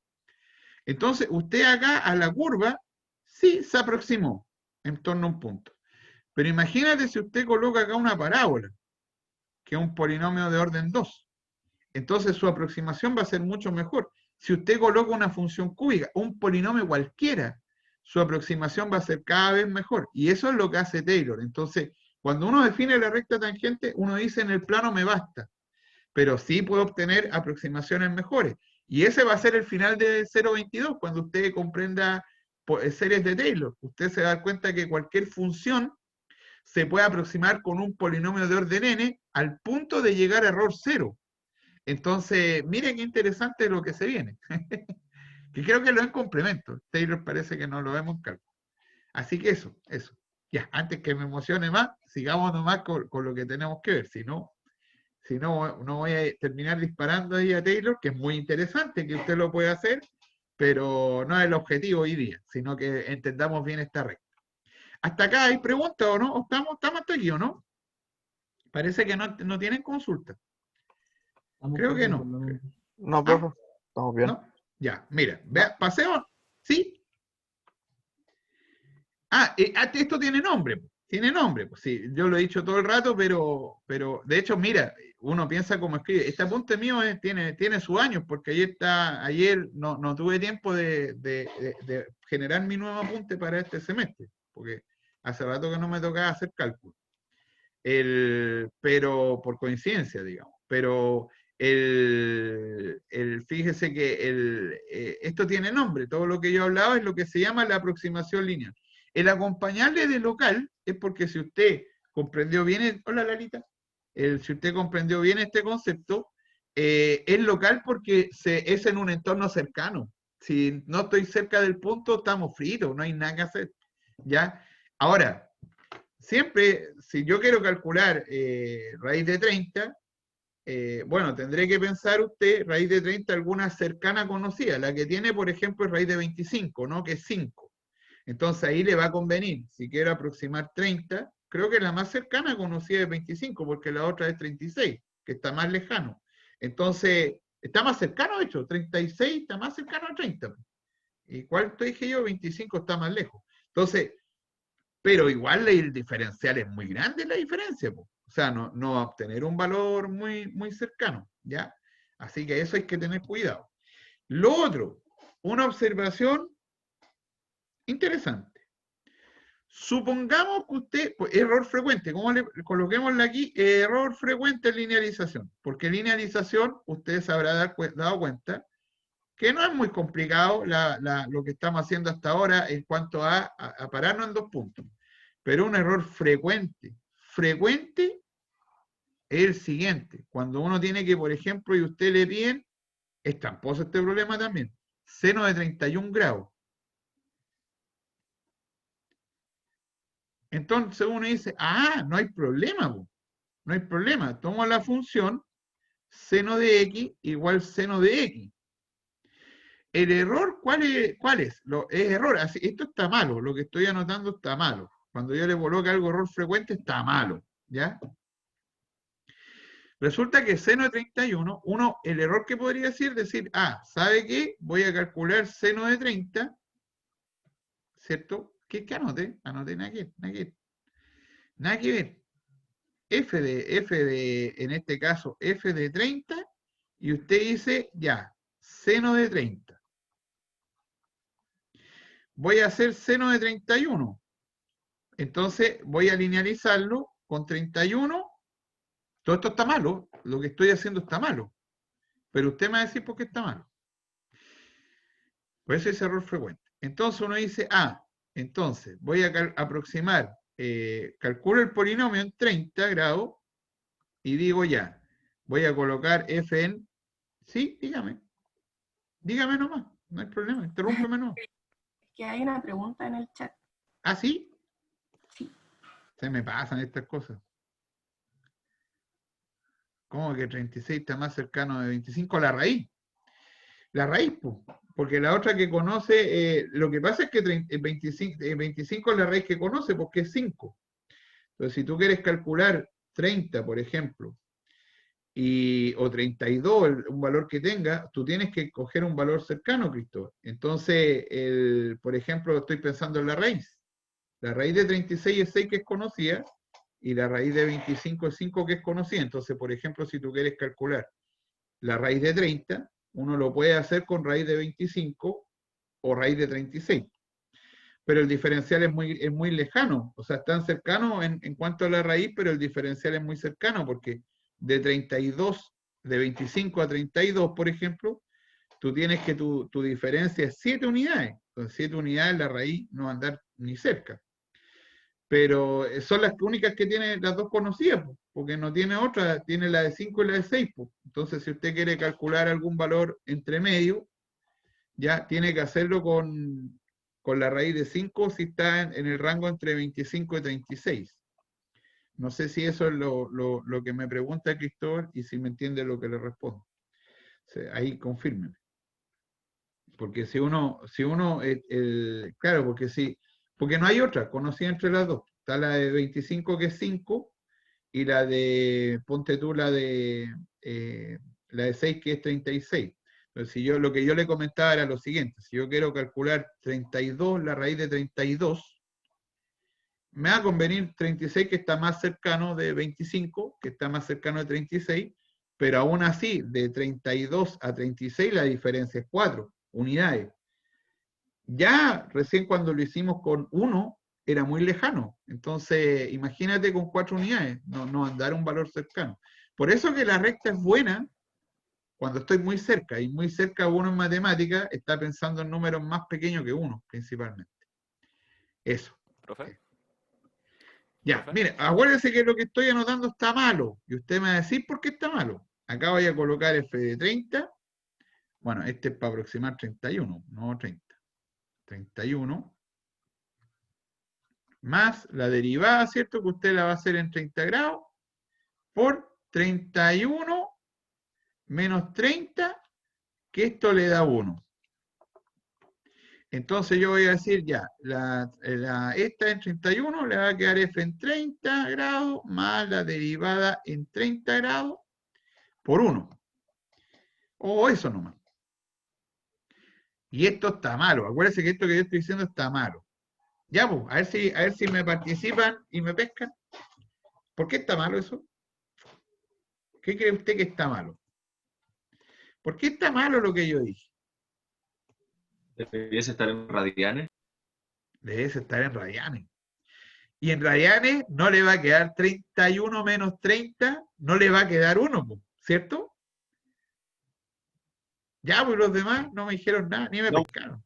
Entonces usted acá a la curva sí se aproximó en torno a un punto. Pero imagínate si usted coloca acá una parábola, que es un polinomio de orden 2. Entonces su aproximación va a ser mucho mejor. Si usted coloca una función cúbica, un polinomio cualquiera, su aproximación va a ser cada vez mejor. Y eso es lo que hace Taylor. Entonces, cuando uno define la recta tangente, uno dice en el plano me basta. Pero sí puede obtener aproximaciones mejores. Y ese va a ser el final de 0.22, cuando usted comprenda series de Taylor. Usted se va a dar cuenta que cualquier función se puede aproximar con un polinomio de orden n al punto de llegar a error 0. Entonces, miren qué interesante lo que se viene. Que creo que lo en complemento. Taylor parece que no lo vemos en cálculo. Así que eso. Ya, antes que me emocione más, sigamos nomás con lo que tenemos que ver. Si no, no voy a terminar disparando ahí a Taylor, que es muy interesante que usted lo pueda hacer, pero no es el objetivo hoy día, sino que entendamos bien esta recta. ¿Hasta acá hay preguntas o no? ¿Estamos hasta aquí o no? Parece que no tienen consulta. Estamos Creo que cortos, no. por lo menos. No, profe, estamos bien. ¿No? Ya, mira, vea, paseo, ¿sí? Esto tiene nombre, pues sí, yo lo he dicho todo el rato, pero de hecho, mira, uno piensa como escribe, este apunte mío tiene sus años, porque ayer no tuve tiempo de generar mi nuevo apunte para este semestre, porque hace rato que no me tocaba hacer cálculo. Pero por coincidencia, digamos, pero fíjese que esto tiene nombre, todo lo que yo hablaba es lo que se llama la aproximación lineal. El acompañarle de local es porque si usted comprendió bien, hola Lalita, si usted comprendió bien este concepto, es local porque es en un entorno cercano. Si no estoy cerca del punto, estamos fritos, no hay nada que hacer. ¿Ya? Ahora, siempre, si yo quiero calcular raíz de 30, bueno, tendré que pensar usted, raíz de 30, alguna cercana conocida. La que tiene, por ejemplo, es raíz de 25, ¿no? Que es 5. Entonces ahí le va a convenir, si quiero aproximar 30, creo que la más cercana conocida es 25, porque la otra es 36, que está más lejano. Entonces, está más cercano, de hecho, 36 está más cercano a 30. ¿Y cuál te dije yo? 25 está más lejos. Entonces, pero igual el diferencial es muy grande la diferencia, po. O sea, no va a obtener un valor muy cercano, ¿ya? Así que eso hay que tener cuidado. Lo otro, una observación interesante. Supongamos que usted, pues, error frecuente, ¿cómo coloquémosle aquí? Error frecuente en linealización, porque linealización, usted se habrá dado cuenta, que no es muy complicado lo que estamos haciendo hasta ahora en cuanto a pararnos en 2 puntos. Pero un error frecuente es el siguiente. Cuando uno tiene que, por ejemplo, y usted le piden, es tramposo este problema también, seno de 31 grados. Entonces uno dice, no hay problema, no hay problema. Tomo la función seno de x igual seno de x. El error, ¿cuál es? Es error, esto está malo, lo que estoy anotando está malo. Cuando yo le coloco algo error frecuente, está malo, ¿ya? Resulta que seno de 31, el error que podría decir, ¿sabe qué? Voy a calcular seno de 30, ¿cierto? ¿Qué anote? Anote nada que ver. En este caso, f de 30, y usted dice, ya, seno de 30. Voy a hacer seno de 31. Entonces voy a linealizarlo con 31. Todo esto está malo, lo que estoy haciendo está malo. Pero usted me va a decir por qué está malo. Por eso es error frecuente. Entonces uno dice, entonces voy a aproximar, calculo el polinomio en 30 grados y digo ya, voy a colocar f en... Sí, dígame. Dígame nomás, no hay problema, interrúmpeme nomás. Que hay una pregunta en el chat. ¿Ah, sí? Sí. Se me pasan estas cosas. ¿Cómo que 36 está más cercano de 25 a la raíz? La raíz, po, porque la otra que conoce, lo que pasa es que 25 es la raíz que conoce porque es 5. Entonces, si tú quieres calcular 30, por ejemplo, o 32, un valor que tenga, tú tienes que coger un valor cercano, Cristóbal. Entonces, por ejemplo, estoy pensando en la raíz. La raíz de 36 es 6 que es conocida, y la raíz de 25 es 5 que es conocida. Entonces, por ejemplo, si tú quieres calcular la raíz de 30, uno lo puede hacer con raíz de 25 o raíz de 36. Pero el diferencial es muy lejano, o sea, están cercanos en cuanto a la raíz, pero el diferencial es muy cercano, porque de 32, de 25 a 32, por ejemplo, tú tienes que tu diferencia es 7 unidades. Entonces, 7 unidades la raíz no va a andar ni cerca. Pero son las únicas que tiene las dos conocidas, porque no tiene otra, tiene la de 5 y la de 6. Entonces, si usted quiere calcular algún valor entre medio, ya tiene que hacerlo con la raíz de 5 si está en el rango entre 25 y 36. No sé si eso es lo que me pregunta Cristóbal y si me entiende lo que le respondo. O sea, ahí confírmeme. Porque si uno claro, porque no hay otra conocida entre las dos. Está la de 25 que es 5 y la de, ponte tú, la de 6 que es 36. Entonces, lo que yo le comentaba era lo siguiente: si yo quiero calcular 32, la raíz de 32, me va a convenir 36, que está más cercano de 25, que está más cercano de 36, pero aún así, de 32 a 36 la diferencia es 4 unidades. Ya recién cuando lo hicimos con 1, era muy lejano. Entonces, imagínate con 4 unidades, no andar un valor cercano. Por eso que la recta es buena cuando estoy muy cerca, y muy cerca uno en matemática está pensando en números más pequeños que 1, principalmente. Eso. ¿Profe? Ya, ¿Profe? mire, acuérdense que lo que estoy anotando está malo, y usted me va a decir por qué está malo. Acá voy a colocar f de 30, bueno, este es para aproximar 31, no 30. 31, más la derivada, ¿cierto? Que usted la va a hacer en 30 grados, por 31 menos 30, que esto le da 1. Entonces yo voy a decir ya, esta en 31 le va a quedar f en 30 grados más la derivada en 30 grados por 1. O eso nomás. Y esto está malo. Acuérdense que esto que yo estoy diciendo está malo. Ya, pues, a ver si me participan y me pescan. ¿Por qué está malo eso? ¿Qué cree usted que está malo? ¿Por qué está malo lo que yo dije? Deberías estar en radianes. Debe estar en radianes. Y en radianes no le va a quedar 31 menos 30, no le va a quedar 1, ¿cierto? Ya, pues los demás no me dijeron nada, ni me pescaron.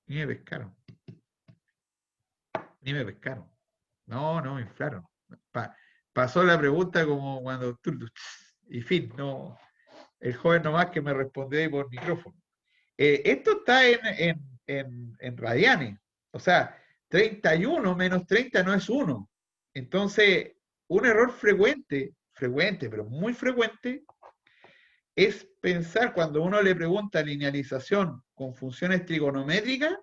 Ni me pescaron. Ni me pescaron. No me inflaron. Pasó la pregunta como cuando... Y fin, no. El joven nomás que me respondió ahí por micrófono. Esto está en radianes. O sea, 31 menos 30 no es 1. Entonces, un error frecuente, pero muy frecuente, es pensar cuando uno le pregunta linealización con funciones trigonométricas,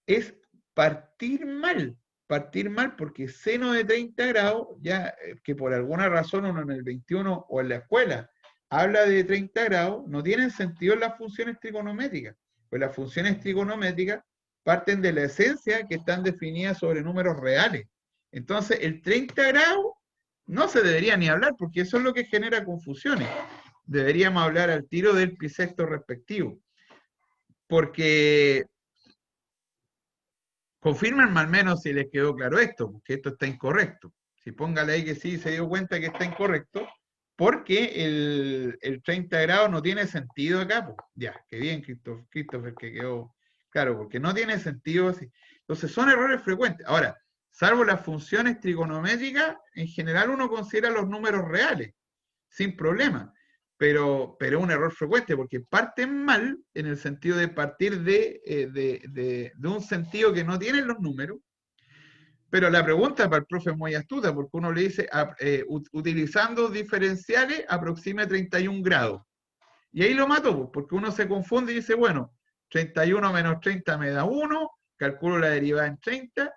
es partir mal porque seno de 30 grados, ya que por alguna razón uno en el 21 o en la escuela habla de 30 grados, no tienen sentido en las funciones trigonométricas, pues las funciones trigonométricas parten de la esencia que están definidas sobre números reales. Entonces, el 30 grados no se debería ni hablar, porque eso es lo que genera confusiones. Deberíamos hablar al tiro del bisecto respectivo. Porque confirmen al menos si les quedó claro esto, porque esto está incorrecto. Si póngale ahí que sí se dio cuenta que está incorrecto, porque el 30 grados no tiene sentido acá. Pues. Ya, qué bien, Christopher, que quedó claro, porque no tiene sentido así. Entonces son errores frecuentes. Ahora, salvo las funciones trigonométricas, en general uno considera los números reales, sin problema. Pero es un error frecuente porque parten mal en el sentido de partir de un sentido que no tienen los números. Pero la pregunta para el profe es muy astuta, porque uno le dice, utilizando diferenciales, aproxime 31 grados. Y ahí lo mato, pues, porque uno se confunde y dice, bueno, 31 menos 30 me da 1, calculo la derivada en 30,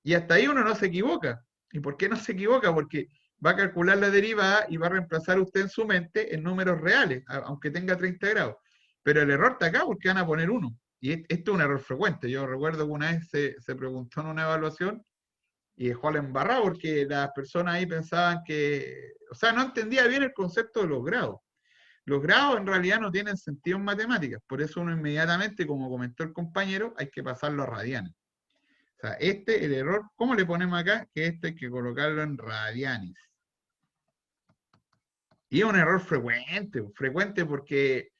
y hasta ahí uno no se equivoca. ¿Y por qué no se equivoca? Porque va a calcular la derivada y va a reemplazar usted en su mente en números reales, aunque tenga 30 grados. Pero el error está acá porque van a poner 1. Y esto es un error frecuente. Yo recuerdo que una vez se preguntó en una evaluación y dejó a la embarrada porque las personas ahí pensaban que, o sea, no entendía bien el concepto de los grados. Los grados en realidad no tienen sentido en matemáticas, por eso uno inmediatamente, como comentó el compañero, hay que pasarlo a radianes. O sea, el error, ¿cómo le ponemos acá? Que hay que colocarlo en radianes. Y es un error frecuente porque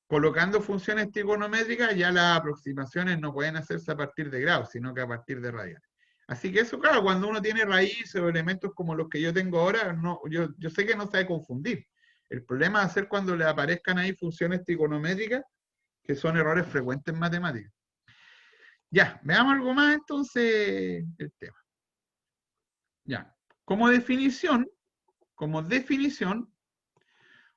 colocando funciones trigonométricas ya las aproximaciones no pueden hacerse a partir de grados, sino que a partir de radianes. Así que eso, claro, cuando uno tiene raíces o elementos como los que yo tengo ahora, no, yo sé que no se va a confundir. El problema va a ser cuando le aparezcan ahí funciones trigonométricas, que son errores frecuentes en matemáticas. Ya, veamos algo más entonces el tema. Ya, como definición,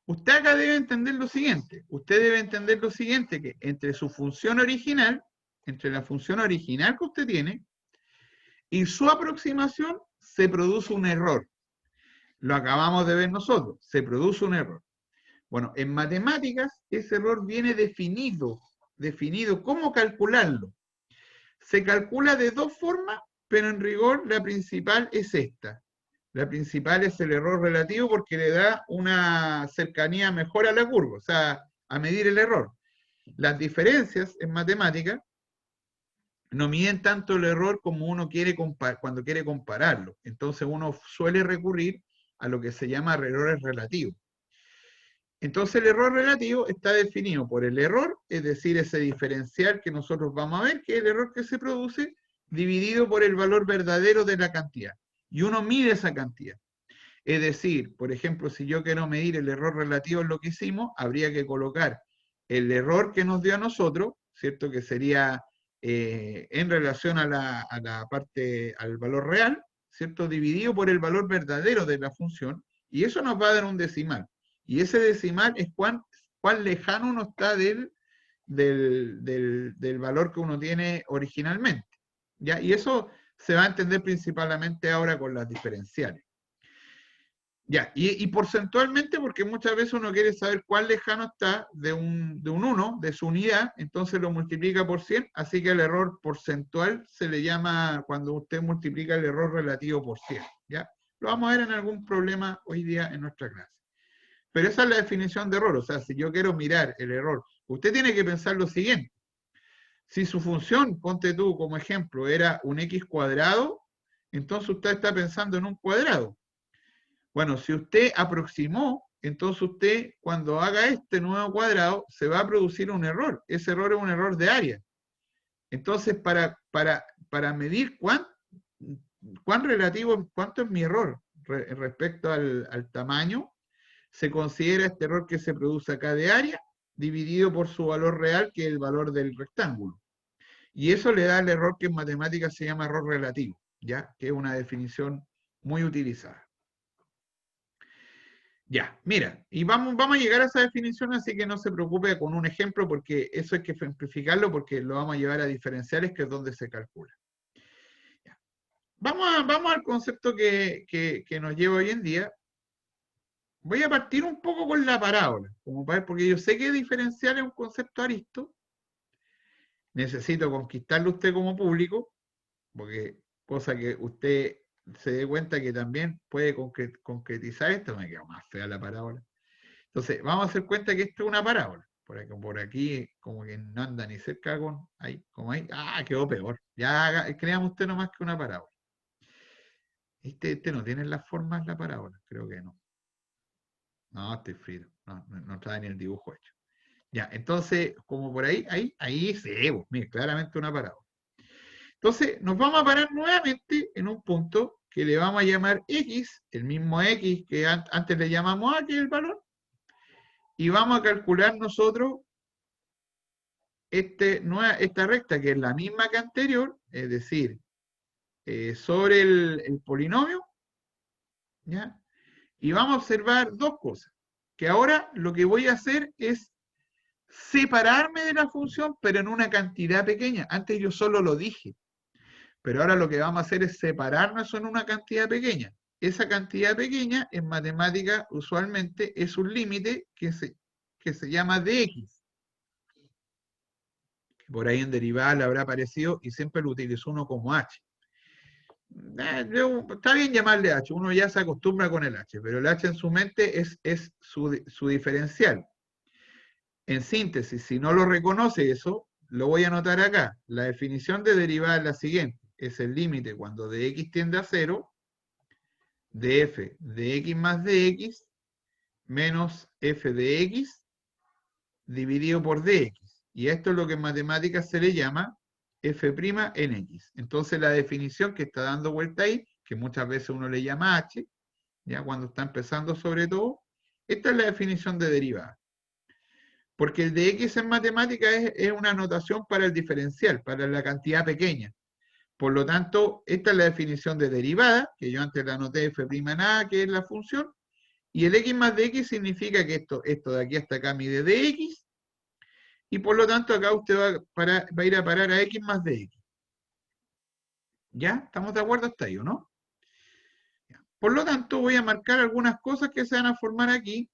usted acá debe entender lo siguiente. Usted debe entender lo siguiente, que entre su función original, entre la función original que usted tiene, y su aproximación, se produce un error. Lo acabamos de ver nosotros, se produce un error. Bueno, en matemáticas ese error viene definido. ¿Cómo calcularlo? Se calcula de dos formas, pero en rigor la principal es esta. La principal es el error relativo porque le da una cercanía mejor a la curva, o sea, a medir el error. Las diferencias en matemáticas no miden tanto el error como uno quiere cuando quiere compararlo. Entonces uno suele recurrir a lo que se llama errores relativos. Entonces el error relativo está definido por el error, es decir, ese diferencial que nosotros vamos a ver, que es el error que se produce, dividido por el valor verdadero de la cantidad. Y uno mide esa cantidad. Es decir, por ejemplo, si yo quiero medir el error relativo en lo que hicimos, habría que colocar el error que nos dio a nosotros, ¿cierto? Que sería en relación a la parte, al valor real, ¿cierto? Dividido por el valor verdadero de la función, y eso nos va a dar un decimal. Y ese decimal es cuán lejano uno está del valor que uno tiene originalmente. ¿Ya? Y eso se va a entender principalmente ahora con las diferenciales. Ya, y porcentualmente, porque muchas veces uno quiere saber cuán lejano está de un 1, de su unidad, entonces lo multiplica por 100, así que el error porcentual se le llama cuando usted multiplica el error relativo por 100. ¿Ya? Lo vamos a ver en algún problema hoy día en nuestra clase. Pero esa es la definición de error, o sea, si yo quiero mirar el error, usted tiene que pensar lo siguiente. Si su función, ponte tú como ejemplo, era un x cuadrado, entonces usted está pensando en un cuadrado. Bueno, si usted aproximó, entonces usted cuando haga este nuevo cuadrado se va a producir un error. Ese error es un error de área. Entonces, para medir cuán relativo, cuánto es mi error respecto al tamaño, se considera este error que se produce acá de área dividido por su valor real, que es el valor del rectángulo. Y eso le da el error que en matemáticas se llama error relativo, ¿ya? Que es una definición muy utilizada. Ya, mira, y vamos a llegar a esa definición, así que no se preocupe con un ejemplo, porque eso hay que simplificarlo, porque lo vamos a llevar a diferenciales, que es donde se calcula. Ya. Vamos al concepto que nos lleva hoy en día. Voy a partir un poco con la parábola, porque yo sé que diferencial es un concepto aristo. Necesito conquistarlo usted como público, porque cosa que usted se dé cuenta que también puede concretizar esto. Me quedó más fea la parábola. Entonces, vamos a hacer cuenta que esto es una parábola. Por aquí como que no anda ni cerca con ahí, como ahí. Ah, quedó peor. Ya creamos usted nomás que una parábola. Este no tiene las formas la parábola, creo que no. No, estoy frito. No trae ni el dibujo hecho. Ya, entonces, como por ahí sí, mire, claramente una parábola. Entonces, nos vamos a parar nuevamente en un punto que le vamos a llamar X, el mismo X que antes le llamamos A, que es el valor, y vamos a calcular nosotros esta recta, que es la misma que anterior, es decir, sobre el polinomio, ¿ya? Y vamos a observar dos cosas. que ahora lo que voy a hacer es separarme de la función, pero en una cantidad pequeña. Antes yo solo lo dije, pero ahora lo que vamos a hacer es separarnos en una cantidad pequeña. Esa cantidad pequeña en matemática usualmente es un límite que se llama dx. Por ahí en derivada le habrá aparecido y siempre lo utilizo uno como h. Está bien llamarle h, uno ya se acostumbra con el h, pero el h en su mente es su diferencial. En síntesis, si no lo reconoce eso, lo voy a anotar acá. La definición de derivada es la siguiente. Es el límite cuando dx tiende a 0, de f de x más dx, menos f de x, dividido por dx. Y esto es lo que en matemáticas se le llama f' en x. Entonces la definición que está dando vuelta ahí, que muchas veces uno le llama h, ya cuando está empezando sobre todo, esta es la definición de derivada. Porque el de x en matemática es una notación para el diferencial, para la cantidad pequeña. Por lo tanto, esta es la definición de derivada, que yo antes la anoté f' en a, que es la función, y el x más dx significa que esto de aquí hasta acá mide dx, y por lo tanto acá usted va a ir a parar a x más dx. ¿Ya? ¿Estamos de acuerdo hasta ahí o no? Por lo tanto, voy a marcar algunas cosas que se van a formar aquí.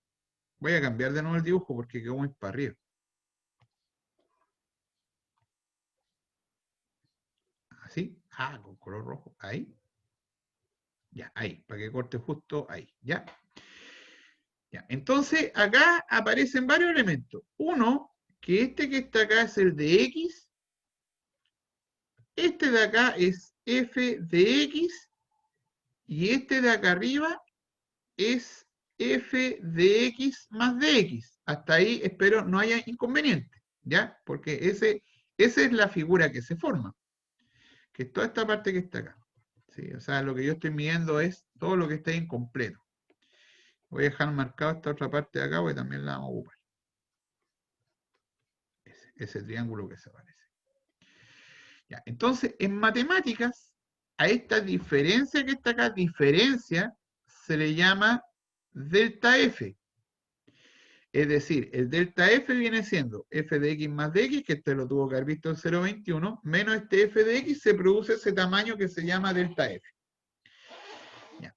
Voy a cambiar de nuevo el dibujo porque quedó muy para arriba. Así. Con color rojo. Ahí. Ya, ahí. Para que corte justo ahí. ¿Ya? Ya. Entonces, acá aparecen varios elementos. Uno, que este que está acá es el de x. Este de acá es f de x. Y este de acá arriba es f de x más dx. Hasta ahí espero no haya inconveniente, ¿ya? Porque esa es la figura que se forma. Que es toda esta parte que está acá. ¿Sí? O sea, lo que yo estoy midiendo es todo lo que está incompleto. Voy a dejar marcado esta otra parte de acá porque también la vamos a ocupar. Ese triángulo que se aparece. Ya, entonces, en matemáticas, a esta diferencia que está acá, diferencia, se le llama delta f. Es decir, el delta f viene siendo f de x más de x, que este lo tuvo que haber visto en 0,21, menos este f de x, se produce ese tamaño que se llama delta f. Ya.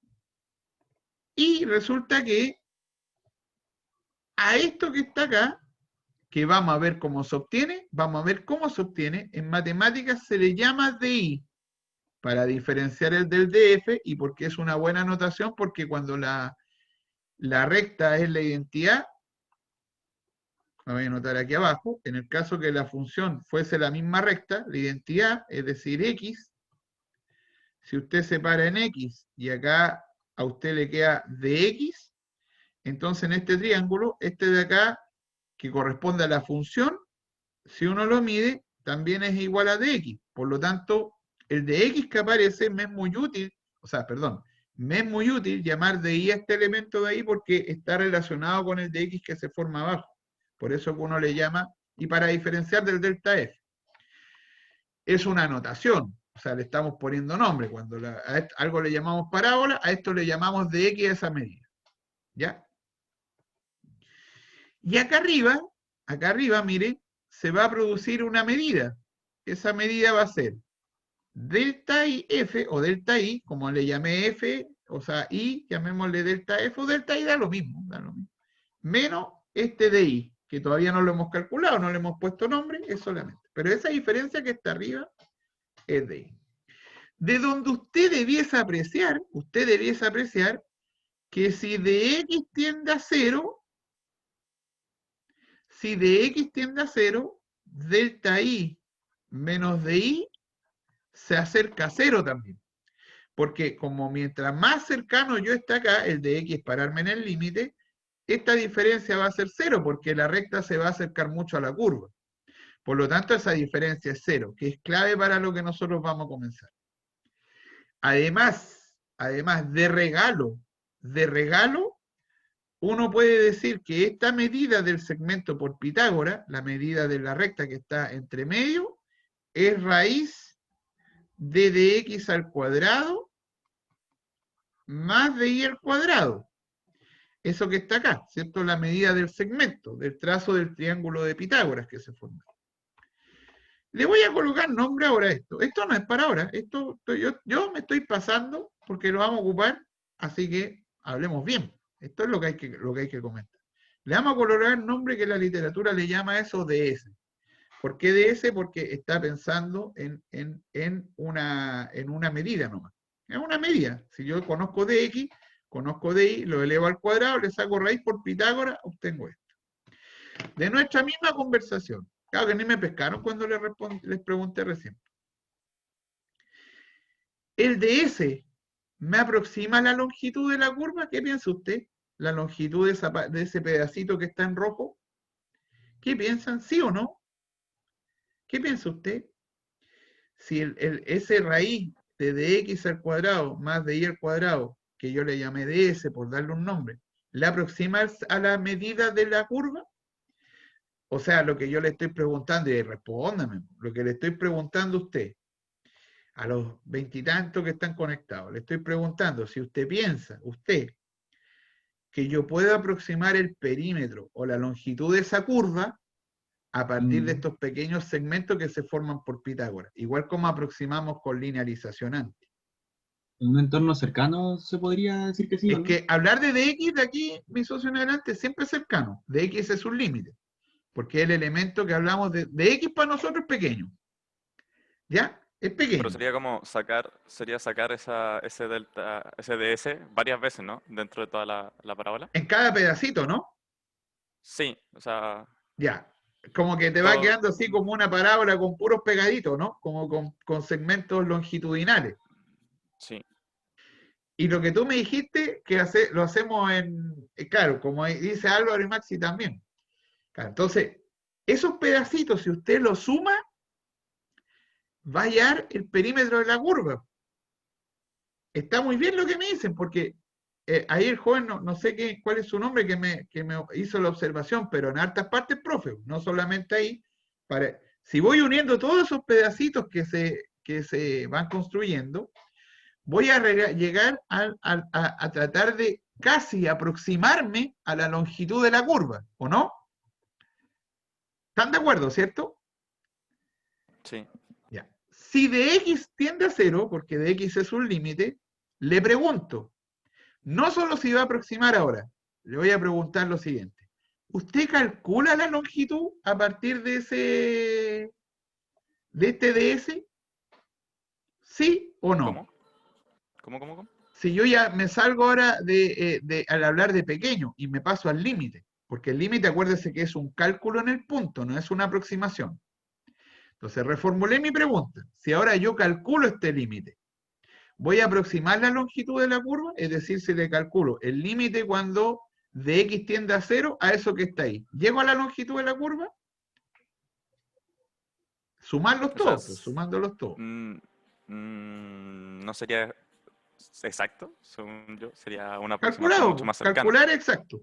Y resulta que a esto que está acá, que vamos a ver cómo se obtiene, en matemáticas se le llama DI, para diferenciar el del DF, y porque es una buena notación, porque cuando la recta es la identidad, lo voy a anotar aquí abajo, en el caso que la función fuese la misma recta, la identidad, es decir, x, si usted separa en x y acá a usted le queda dx, entonces en este triángulo, este de acá, que corresponde a la función, si uno lo mide, también es igual a dx. Por lo tanto, el de x que aparece me es muy útil, me es muy útil llamar de y a este elemento de ahí porque está relacionado con el de x que se forma abajo. Por eso que uno le llama, y para diferenciar del delta f. Es una anotación, o sea, le estamos poniendo nombre. Cuando a algo le llamamos parábola, a esto le llamamos de x a esa medida. ¿Ya? Y acá arriba, mire, se va a producir una medida. Esa medida va a ser delta i f, o delta i, como le llamé f, o sea, i, llamémosle delta f, o delta i, da lo mismo, menos este de i, que todavía no lo hemos calculado, no le hemos puesto nombre, es solamente. Pero esa diferencia que está arriba es de i. De donde usted debiese apreciar que si de x tiende a 0, delta i menos de i se acerca a 0 también. Porque como mientras más cercano yo esté acá, el de x pararme en el límite, esta diferencia va a ser 0, porque la recta se va a acercar mucho a la curva. Por lo tanto, esa diferencia es 0, que es clave para lo que nosotros vamos a comenzar. Además de regalo, uno puede decir que esta medida del segmento por Pitágoras, la medida de la recta que está entre medio, es raíz de dx al cuadrado más de y al cuadrado. eso que está acá, ¿cierto? La medida del segmento, del trazo del triángulo de Pitágoras que se forma. Le voy a colocar nombre ahora a esto. Esto no es para ahora. Yo me estoy pasando porque lo vamos a ocupar, así que hablemos bien. Esto es lo que hay que comentar. Le vamos a colocar el nombre que la literatura le llama a eso DS. ¿Por qué DS? Porque está pensando en una medida nomás. Es una medida. Si yo conozco DX, conozco DY, lo elevo al cuadrado, le saco raíz por Pitágoras, obtengo esto. De nuestra misma conversación. Claro que ni me pescaron cuando les pregunté recién. ¿El DS me aproxima la longitud de la curva? ¿Qué piensa usted? ¿La longitud de ese pedacito que está en rojo? ¿Qué piensan? ¿Sí o no? ¿Qué piensa usted? Si ese raíz de dx al cuadrado más de y al cuadrado, que yo le llamé ds por darle un nombre, ¿le aproxima a la medida de la curva? O sea, lo que yo le estoy preguntando, y respóndame, lo que le estoy preguntando a usted, a los veintitantos que están conectados, le estoy preguntando si usted piensa, que yo puedo aproximar el perímetro o la longitud de esa curva a partir de estos pequeños segmentos que se forman por Pitágoras, igual como aproximamos con linealización antes. En un entorno cercano se podría decir que sí. Es ¿no? que hablar de dx de aquí, mi socio en adelante, siempre es cercano. Dx es un límite, porque el elemento que hablamos de x para nosotros es pequeño. ¿Ya? Es pequeño. Pero sería como sacar ese delta, ese ds varias veces, ¿no? Dentro de toda la parábola. En cada pedacito, ¿no? Sí, o sea, Ya. Como que te va todo- quedando así como una parábola con puros pegaditos, ¿no? Como con segmentos longitudinales. sí. Y lo que tú me dijiste, que lo hacemos claro, como dice Álvaro y Maxi también. Claro, entonces, esos pedacitos, si usted los suma, va a hallar el perímetro de la curva. Está muy bien lo que me dicen, porque ahí el joven, no sé cuál es su nombre, que me hizo la observación, pero en hartas partes, profe, no solamente ahí. Si voy uniendo todos esos pedacitos que se van construyendo, voy a llegar a tratar de casi aproximarme a la longitud de la curva, ¿o no? ¿Están de acuerdo, cierto? Sí. Ya. Si de x tiende a 0, porque de x es un límite, le pregunto, no solo si va a aproximar ahora, le voy a preguntar lo siguiente. ¿Usted calcula la longitud a partir de este ds? ¿Sí o no? ¿Cómo? Si yo ya me salgo ahora al hablar de pequeño y me paso al límite, porque el límite, acuérdese que es un cálculo en el punto, no es una aproximación. Entonces reformulé mi pregunta. Si ahora yo calculo este límite, ¿voy a aproximar la longitud de la curva? Es decir, si le calculo el límite cuando de x tiende a 0 a eso que está ahí. ¿Llego a la longitud de la curva? Sumarlos todos, pues, sumándolos todos. No sería exacto, según yo, sería una aproximación Calculado, mucho más cercana. calcular exacto.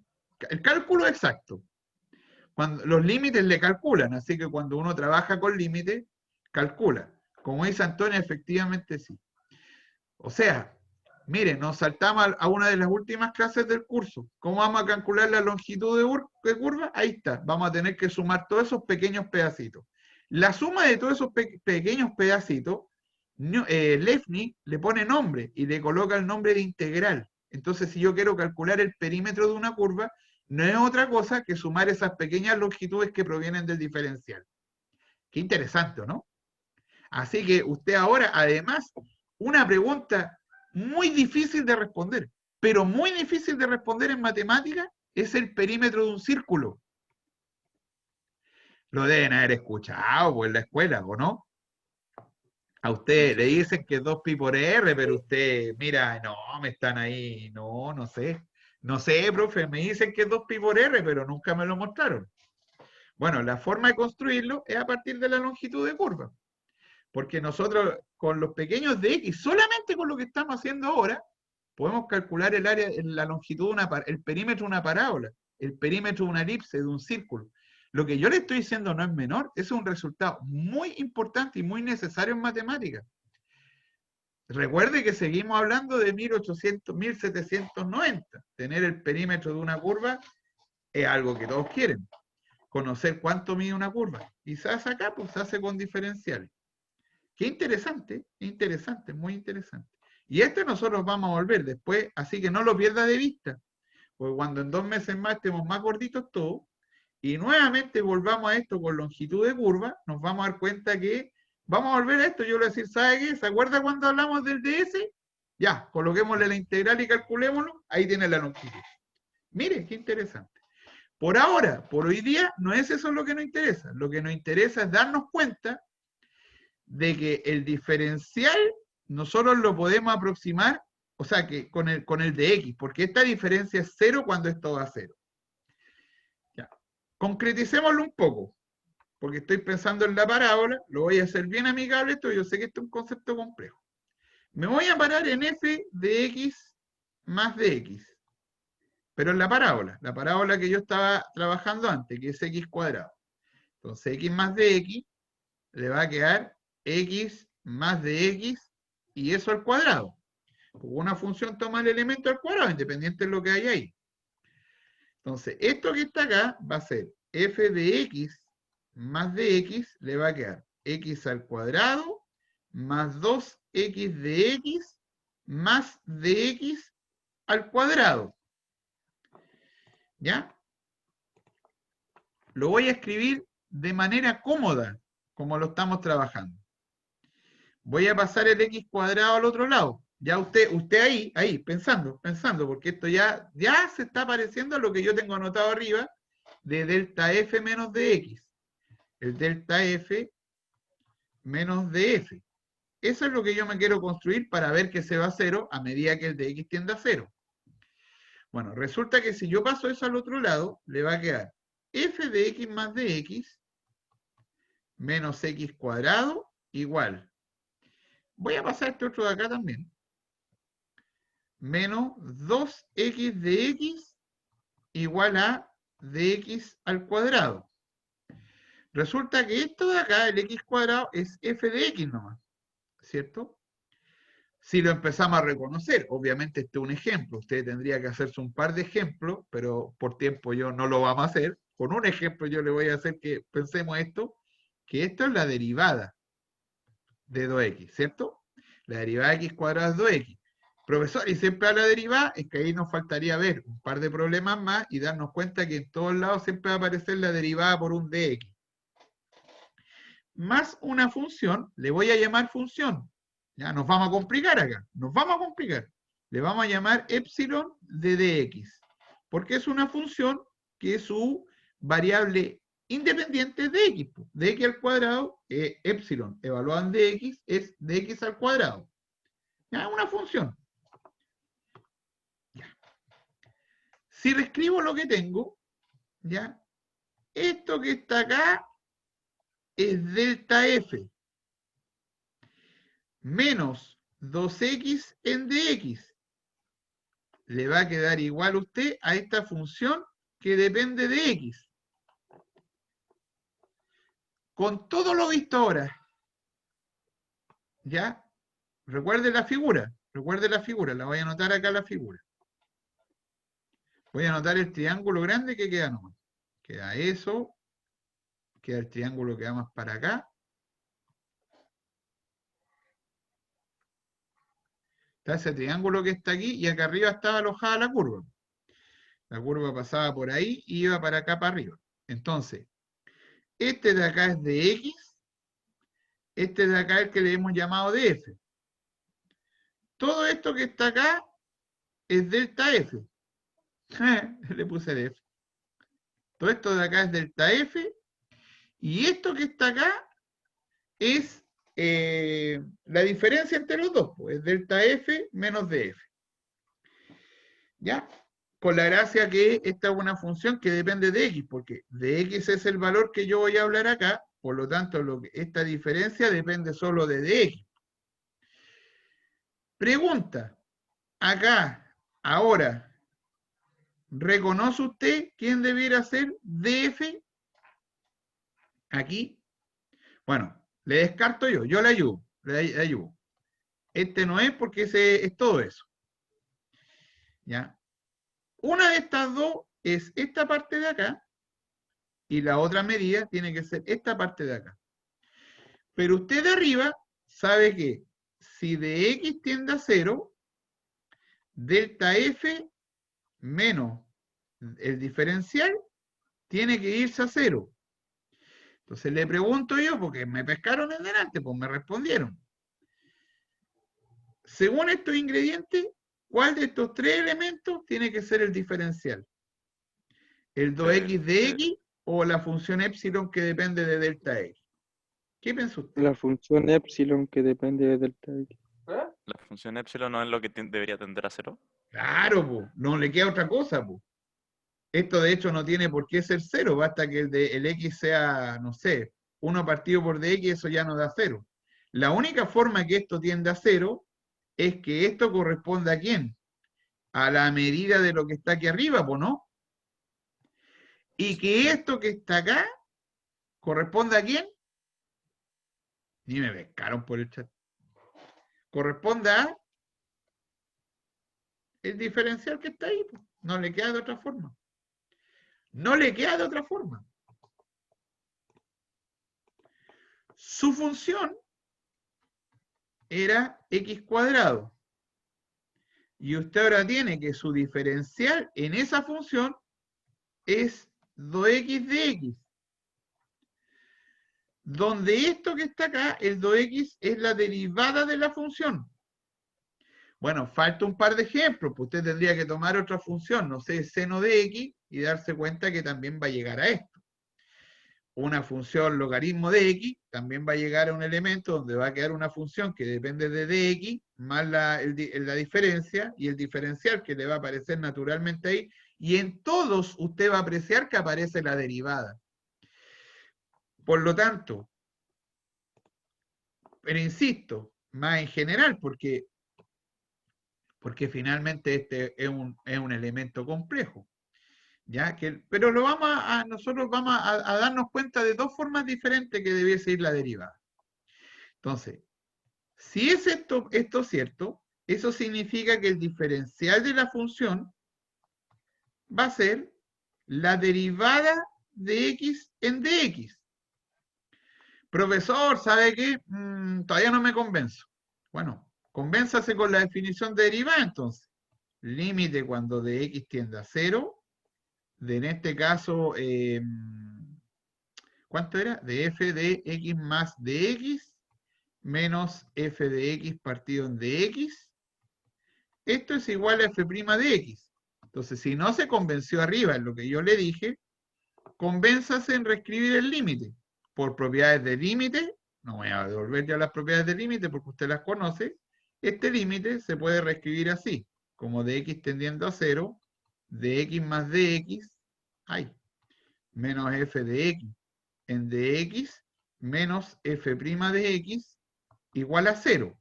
El cálculo exacto. Cuando los límites le calculan, así que cuando uno trabaja con límites, calcula. Como dice Antonio, efectivamente sí. O sea, miren, nos saltamos a una de las últimas clases del curso. ¿Cómo vamos a calcular la longitud de curva? Ahí está. Vamos a tener que sumar todos esos pequeños pedacitos. La suma de todos esos pequeños pedacitos, Leibniz le pone nombre y le coloca el nombre de integral. Entonces, si yo quiero calcular el perímetro de una curva, no es otra cosa que sumar esas pequeñas longitudes que provienen del diferencial. Qué interesante, ¿no? Así que usted ahora, además, una pregunta muy difícil de responder, pero muy difícil de responder en matemáticas, es el perímetro de un círculo. Lo deben haber escuchado pues, en la escuela, ¿o no? A usted le dicen que es 2pi por r, pero usted, mira, no, me están ahí, no sé. No sé, profe, me dicen que es 2pi por r, pero nunca me lo mostraron. Bueno, la forma de construirlo es a partir de la longitud de curva. Porque nosotros, con los pequeños de x, solamente con lo que estamos haciendo ahora, podemos calcular el área, la longitud, el perímetro de una parábola, el perímetro de una elipse, de un círculo. Lo que yo le estoy diciendo no es menor, es un resultado muy importante y muy necesario en matemáticas. Recuerde que seguimos hablando de 1800, 1790. Tener el perímetro de una curva es algo que todos quieren. Conocer cuánto mide una curva. Quizás acá pues se hace con diferenciales. Qué interesante, muy interesante. Y nosotros vamos a volver después, así que no lo pierda de vista. Porque cuando en 2 meses más estemos más gorditos todos, y nuevamente volvamos a esto con longitud de curva, nos vamos a dar cuenta que vamos a volver a esto. Yo le voy a decir, ¿sabe qué? ¿Se acuerda cuando hablamos del DS? Ya, coloquémosle la integral y calculémoslo. Ahí tiene la longitud. Mire, qué interesante. Por ahora, por hoy día, no es eso lo que nos interesa. Lo que nos interesa es darnos cuenta de que el diferencial nosotros lo podemos aproximar, o sea, que con el de X, porque esta diferencia es 0 cuando esto va a 0. Ya. Concreticémoslo un poco, porque estoy pensando en la parábola, lo voy a hacer bien amigable, esto yo sé que este es un concepto complejo. Me voy a parar en f de x más de x, pero en la parábola que yo estaba trabajando antes, que es x cuadrado. Entonces x más de x le va a quedar x más de x y eso al cuadrado. Una función toma el elemento al cuadrado, independiente de lo que hay ahí. Entonces, esto que está acá va a ser f de x más de x, le va a quedar x al cuadrado más 2x de x más de x al cuadrado. ¿Ya? Lo voy a escribir de manera cómoda, como lo estamos trabajando. Voy a pasar el x cuadrado al otro lado. Ya usted ahí, pensando, porque esto ya se está pareciendo a lo que yo tengo anotado arriba de delta f menos de x. El delta f menos de f. Eso es lo que yo me quiero construir para ver que se va a 0 a medida que el de x tiende a 0. Bueno, resulta que si yo paso eso al otro lado, le va a quedar f de x más de x menos x cuadrado igual. Voy a pasar este otro de acá también. Menos 2x de x igual a dx al cuadrado. Resulta que esto de acá, el x cuadrado, es f de x nomás, ¿cierto? Si lo empezamos a reconocer, obviamente este es un ejemplo, usted tendría que hacerse un par de ejemplos, pero por tiempo yo no lo vamos a hacer. Con un ejemplo yo le voy a hacer que pensemos esto, que esto es la derivada de 2x, ¿cierto? La derivada de x cuadrado es 2x. Profesor, y siempre a la derivada, es que ahí nos faltaría ver un par de problemas más y darnos cuenta que en todos lados siempre va a aparecer la derivada por un dx. Más una función, le voy a llamar función. Ya, nos vamos a complicar acá, Le vamos a llamar epsilon de dx, porque es una función que su variable independiente es dx. Dx al cuadrado, epsilon evaluado en dx, es dx al cuadrado. Ya, una función. Ya. Si reescribo lo que tengo, ya, esto que está acá es delta f menos 2x en dx. Le va a quedar igual a usted a esta función que depende de x. Con todo lo visto ahora, ¿ya? Recuerde la figura, la voy a anotar acá la figura. Voy a anotar el triángulo grande que queda nomás. Queda eso, queda el triángulo que va más para acá. Está ese triángulo que está aquí y acá arriba estaba alojada la curva. La curva pasaba por ahí y iba para acá para arriba. Entonces, este de acá es de x, este de acá es el que le hemos llamado de f. Todo esto que está acá es delta f. Le puse de f. Todo esto de acá es delta f. Y esto que está acá es la diferencia entre los dos. Pues, es delta f menos df. ¿Ya? Con la gracia que esta es una función que depende de x, porque de x es el valor que yo voy a hablar acá, por lo tanto esta diferencia depende solo de dx. Pregunta, acá, ahora, ¿reconoce usted quién debiera ser df? Aquí. Bueno, le descarto yo le ayudo. Este no es porque ese es todo eso. ¿Ya? Una de estas dos es esta parte de acá y la otra medida tiene que ser esta parte de acá. Pero usted de arriba sabe que si de x tiende a 0, delta f menos el diferencial tiene que irse a 0. Entonces le pregunto yo, porque me pescaron en delante, pues me respondieron. Según estos ingredientes, ¿cuál de estos tres elementos tiene que ser el diferencial? ¿El 2x de x o la función epsilon que depende de delta x? ¿Qué piensa usted? La función epsilon que depende de delta x. La función epsilon no es lo que debería tender a 0. Claro, pues, no le queda otra cosa, pues. Esto de hecho no tiene por qué ser 0, basta que el x sea, no sé, 1 partido por dx, eso ya no da 0. La única forma que esto tiende a 0 es que esto corresponda a ¿quién? A la medida de lo que está aquí arriba, pues, ¿no? Y que esto que está acá corresponda a ¿quién? Ni me pescaron por el chat. Corresponda a el diferencial que está ahí, pues. No le queda de otra forma. No le queda de otra forma. Su función era x cuadrado. Y usted ahora tiene que su diferencial en esa función es 2x de x. Donde esto que está acá, el 2x, es la derivada de la función. Bueno, falta un par de ejemplos, pues usted tendría que tomar otra función, no sé, seno de x, y darse cuenta que también va a llegar a esto. Una función logaritmo de x también va a llegar a un elemento donde va a quedar una función que depende de dx, más la diferencia, y el diferencial que le va a aparecer naturalmente ahí, y en todos usted va a apreciar que aparece la derivada. Por lo tanto, pero insisto, más en general, porque finalmente este es un elemento complejo. ¿Ya? Pero nosotros vamos a darnos cuenta de dos formas diferentes que debiese ir la derivada. Entonces, si es esto cierto, eso significa que el diferencial de la función va a ser la derivada de x en dx. Profesor, ¿sabe qué? Todavía no me convenzo. Bueno, convénzase con la definición de derivada entonces. Límite cuando de x tiende a 0, de en este caso, ¿cuánto era? De f de x más de x menos f de x partido en dx. Esto es igual a f' de x. Entonces, si no se convenció arriba en lo que yo le dije, convénzase en reescribir el límite. Por propiedades de límite, no voy a devolver ya las propiedades de límite porque usted las conoce, este límite se puede reescribir así, como de x tendiendo a 0, de x más de x, menos f de x en dx, menos f' de x, igual a 0.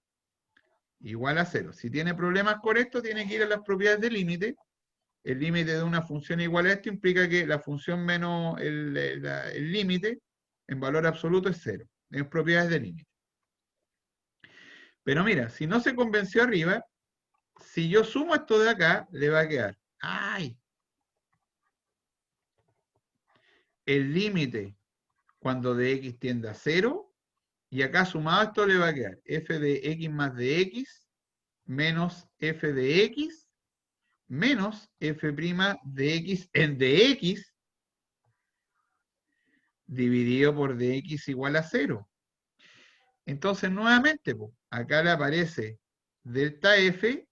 Igual a 0. Si tiene problemas con esto, tiene que ir a las propiedades de límite. El límite de una función igual a esto implica que la función menos el límite en valor absoluto es 0. En propiedades de límite. Pero mira, si no se convenció arriba, si yo sumo esto de acá, le va a quedar, el límite cuando de x tiende a 0, y acá sumado esto le va a quedar f de x más de x menos f de x menos f' de x en dx dividido por dx igual a 0. Entonces, nuevamente, acá le aparece delta f,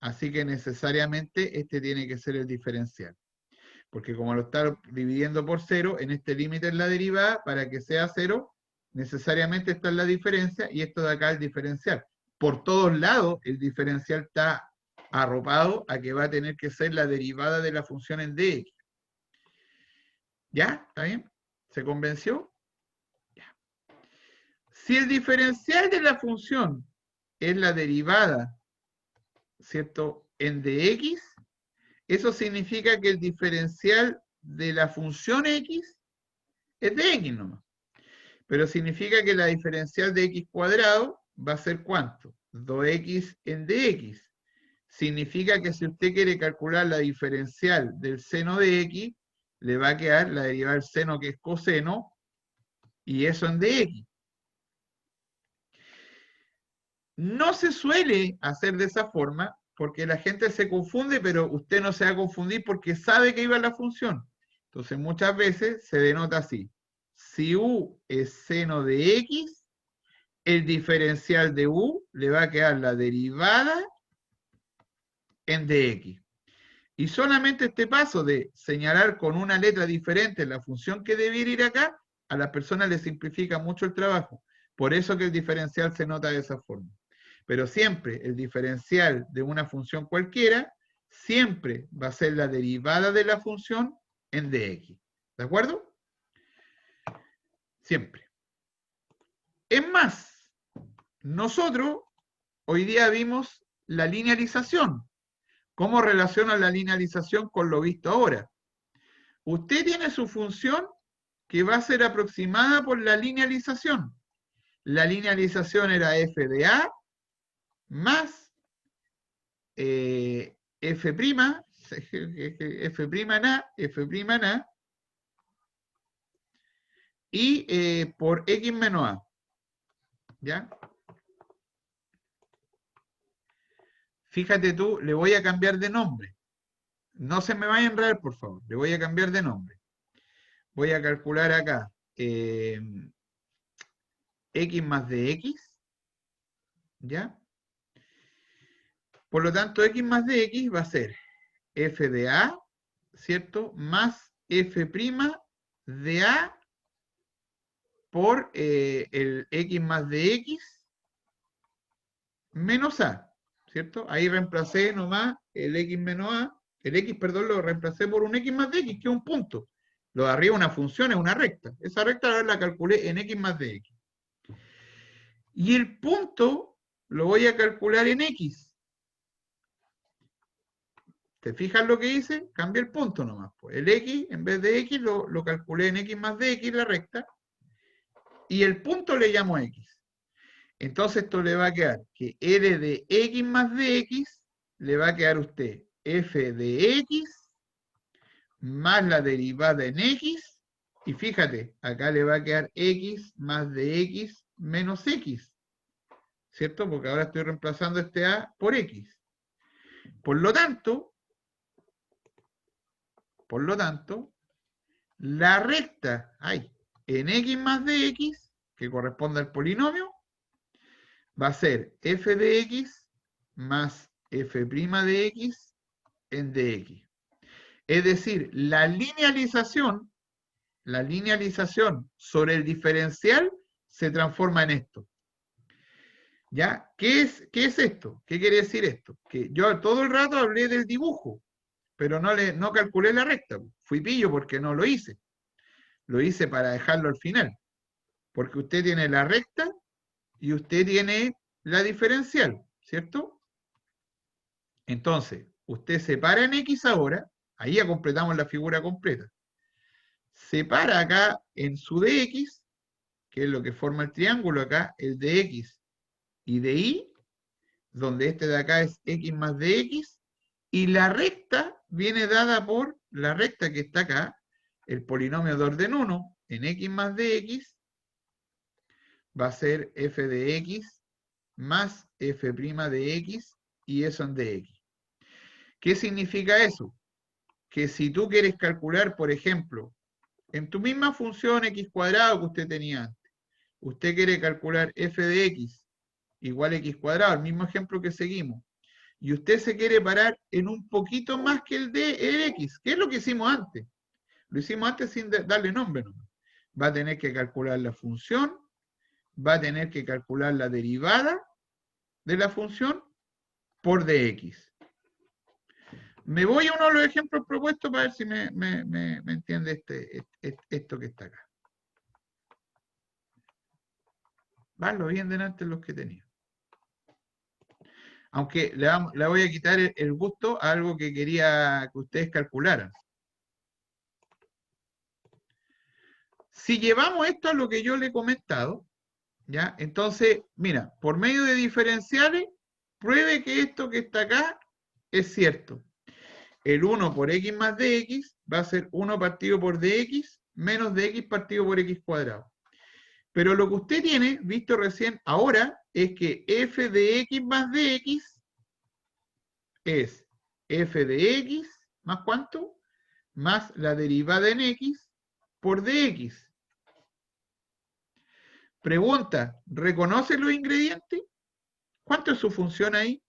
así que necesariamente este tiene que ser el diferencial. Porque como lo está dividiendo por 0, en este límite es la derivada, para que sea 0, necesariamente está en la diferencia, y esto de acá es el diferencial. Por todos lados, el diferencial está arropado a que va a tener que ser la derivada de la función en dx. ¿Ya? ¿Está bien? ¿Se convenció? Ya. Si el diferencial de la función es la derivada, ¿cierto?, en dx, eso significa que el diferencial de la función x es de x nomás. Pero significa que la diferencial de x cuadrado va a ser ¿cuánto? 2x en dx. Significa que si usted quiere calcular la diferencial del seno de x, le va a quedar la derivada del seno, que es coseno, y eso en dx. No se suele hacer de esa forma, porque la gente se confunde, pero usted no se va a confundir porque sabe que iba la función. Entonces muchas veces se denota así. Si u es seno de x, el diferencial de u le va a quedar la derivada en dx. Y solamente este paso de señalar con una letra diferente la función que debiera ir acá, a las personas les simplifica mucho el trabajo. Por eso que el diferencial se nota de esa forma. Pero siempre el diferencial de una función cualquiera, siempre va a ser la derivada de la función en dx. ¿De acuerdo? Siempre. Es más, nosotros hoy día vimos la linealización. ¿Cómo relaciona la linealización con lo visto ahora? Usted tiene su función que va a ser aproximada por la linealización. La linealización era f de a más f', f' en a, y por x menos a. ¿Ya? Fíjate tú, le voy a cambiar de nombre. No se me vaya a enredar, por favor. Le voy a cambiar de nombre. Voy a calcular acá x más dx. ¿Ya? Por lo tanto, x más dx va a ser f de a, ¿cierto? Más f' de a por el x más dx menos a, ¿cierto? Ahí reemplacé nomás el x menos a, el x, perdón, lo reemplacé por un x más dx, que es un punto. Lo de arriba es una función, es una recta. Esa recta ahora la calculé en x más dx. Y el punto lo voy a calcular en x. ¿Te fijas lo que hice? Cambia el punto nomás. Pues el x, en vez de x, lo calculé en x más dx, la recta. Y el punto le llamo x. Entonces esto le va a quedar que L de x más dx le va a quedar a usted f de x más la derivada en x. Y fíjate, acá le va a quedar x más de x menos x. ¿Cierto? Porque ahora estoy reemplazando este a por x. Por lo tanto, la recta en x más dx, que corresponde al polinomio, va a ser f de x más f' de x en dx. Es decir, la linealización sobre el diferencial se transforma en esto. ¿Ya? ¿Qué es esto? ¿Qué quiere decir esto? Que yo todo el rato hablé del dibujo, pero no calculé la recta. Fui pillo porque no lo hice. Lo hice para dejarlo al final. Porque usted tiene la recta y usted tiene la diferencial, ¿cierto? Entonces, usted separa en x ahora, ahí ya completamos la figura completa. Separa acá en su dx, que es lo que forma el triángulo acá, el dx y de y, donde este de acá es x más dx, y la recta viene dada por la recta que está acá, el polinomio de orden 1, en x más dx, va a ser f de x más f' de x, y eso en dx. ¿Qué significa eso? Que si tú quieres calcular, por ejemplo, en tu misma función x cuadrado que usted tenía antes, usted quiere calcular f de x igual a x cuadrado, el mismo ejemplo que seguimos, y usted se quiere parar en un poquito más que el de x, ¿qué es lo que hicimos antes? Lo hicimos antes sin darle nombre, ¿no? Va a tener que calcular la función, va a tener que calcular la derivada de la función por dx. Me voy a uno de los ejemplos propuestos para ver si me entiende esto que está acá. Van bien delante los que tenía. Aunque le voy a quitar el gusto a algo que quería que ustedes calcularan. Si llevamos esto a lo que yo le he comentado, ¿Ya? Entonces, mira, por medio de diferenciales, pruebe que esto que está acá es cierto. El 1 por x más dx va a ser 1 partido por dx menos dx partido por x cuadrado. Pero lo que usted tiene, visto recién ahora, es que f de x más dx es f de x más ¿cuánto? Más la derivada en x por dx. Pregunta, ¿reconoce los ingredientes? ¿Cuánto es su función ahí?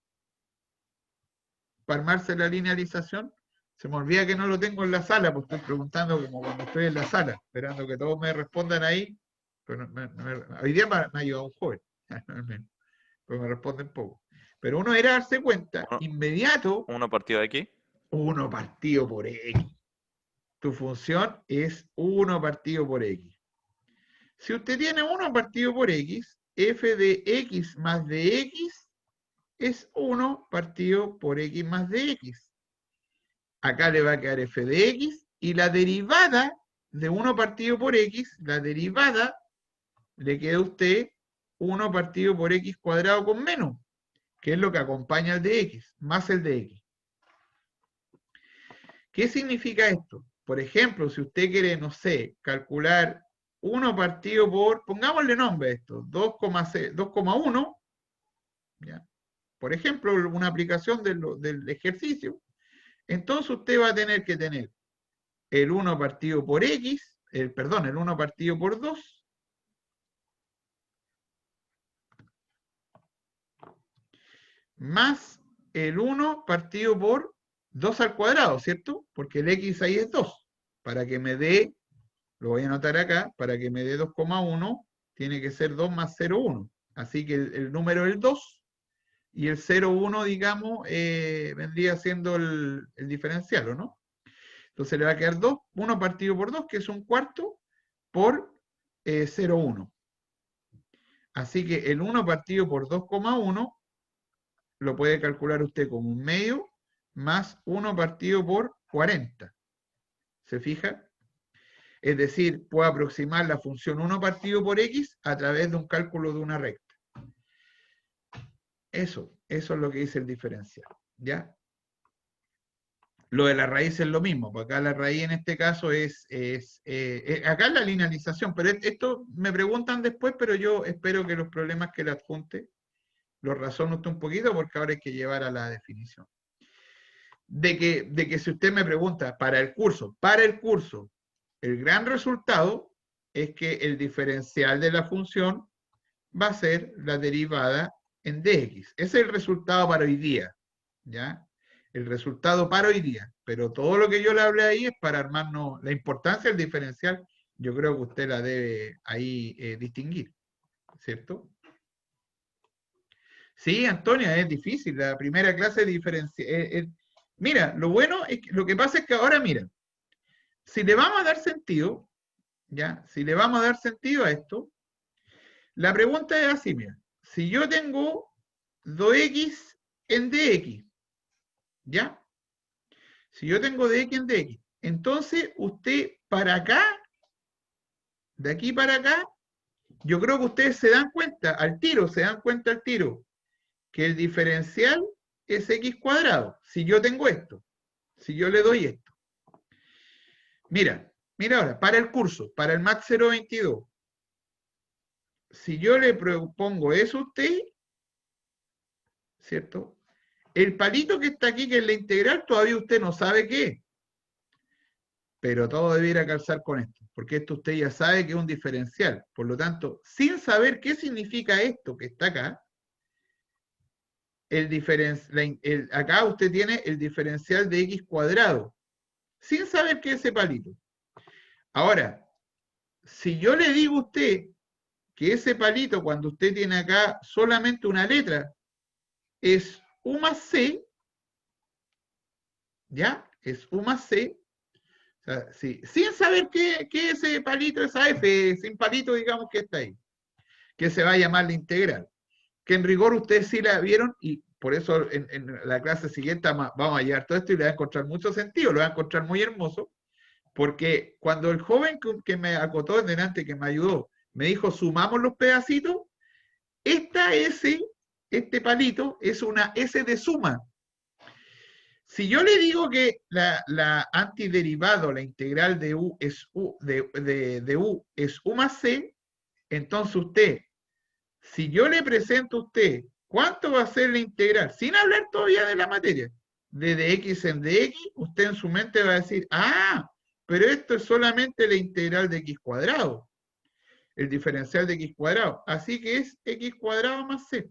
Para armarse la linealización. Se me olvida que no lo tengo en la sala, pues estoy preguntando como cuando estoy en la sala, esperando que todos me respondan ahí. Pero hoy día me ha ayudado un joven, pero me responden poco. Pero uno era darse cuenta, inmediato, 1 partido de aquí. 1 partido por x. Tu función es 1 partido por x. Si usted tiene 1 partido por x, f de x más de x es 1 partido por x más de x. Acá le va a quedar f de x y la derivada de 1 partido por x, la derivada le queda a usted 1 partido por x cuadrado con menos, que es lo que acompaña al de x, más el de x. ¿Qué significa esto? Por ejemplo, si usted quiere, no sé, calcular 1 partido por, pongámosle nombre a esto, 2,1, ¿ya? Por ejemplo, una aplicación del ejercicio, entonces usted va a tener que tener el 1 partido por x, el 1 partido por 2, más el 1 partido por 2 al cuadrado, ¿cierto? Porque el x ahí es 2. Para que me dé, lo voy a anotar acá, para que me dé 2,1, tiene que ser 2 más 0,1. Así que el número es el 2, y el 0,1, digamos, vendría siendo el diferencial, ¿o no? Entonces le va a quedar 2, 1 partido por 2, que es un cuarto, por 0,1. Así que el 1 partido por 2,1 lo puede calcular usted como un medio más 1 partido por 40. ¿Se fija? Es decir, puedo aproximar la función 1 partido por x a través de un cálculo de una recta. Eso es lo que dice el diferencial. ¿Ya? Lo de la raíz es lo mismo, porque acá la raíz en este caso acá es la linealización, pero esto me preguntan después, pero yo espero que los problemas que le adjunte los razone usted un poquito, porque ahora hay que llevar a la definición. De que si usted me pregunta para el curso, el gran resultado es que el diferencial de la función va a ser la derivada en dx. Ese es el resultado para hoy día, ¿ya? El resultado para hoy día. Pero todo lo que yo le hablé ahí es para armarnos la importancia del diferencial. Yo creo que usted la debe ahí distinguir, ¿cierto? Sí, Antonia, es difícil. La primera clase de diferencial. Mira, lo bueno es que lo que pasa es que ahora, mira, si le vamos a dar sentido, ¿ya? Si le vamos a dar sentido a esto, la pregunta es así, mira. Si yo tengo 2x en dx, ¿ya? Si yo tengo dx en dx, entonces usted para acá, de aquí para acá, yo creo que ustedes se dan cuenta al tiro, que el diferencial es x cuadrado. Si yo tengo esto, si yo le doy esto. Mira ahora, para el curso, para el MAT 022, si yo le propongo eso a usted, ¿cierto? El palito que está aquí, que es la integral, todavía usted no sabe qué es. Pero todo debiera calzar con esto, porque esto usted ya sabe que es un diferencial. Por lo tanto, sin saber qué significa esto que está acá, acá usted tiene el diferencial de x cuadrado, sin saber qué es ese palito. Ahora, si yo le digo a usted que ese palito, cuando usted tiene acá solamente una letra, es U más C, ¿ya? Es U más C. O sea, sí, sin saber qué es ese palito, esa F, sin palito, digamos, que está ahí, que se va a llamar la integral. Que en rigor ustedes sí la vieron, y por eso en la clase siguiente vamos a llevar todo esto y le va a encontrar mucho sentido, lo va a encontrar muy hermoso, porque cuando el joven que me acotó en delante, que me ayudó, me dijo, sumamos los pedacitos, esta S, este palito, es una S de suma. Si yo le digo que la antiderivado, la integral de U es U, de U es U más C, entonces usted, si yo le presento a usted cuánto va a ser la integral, sin hablar todavía de la materia, de dx en dx, usted en su mente va a decir, ah, pero esto es solamente la integral de x cuadrado, el diferencial de x cuadrado, así que es x cuadrado más c.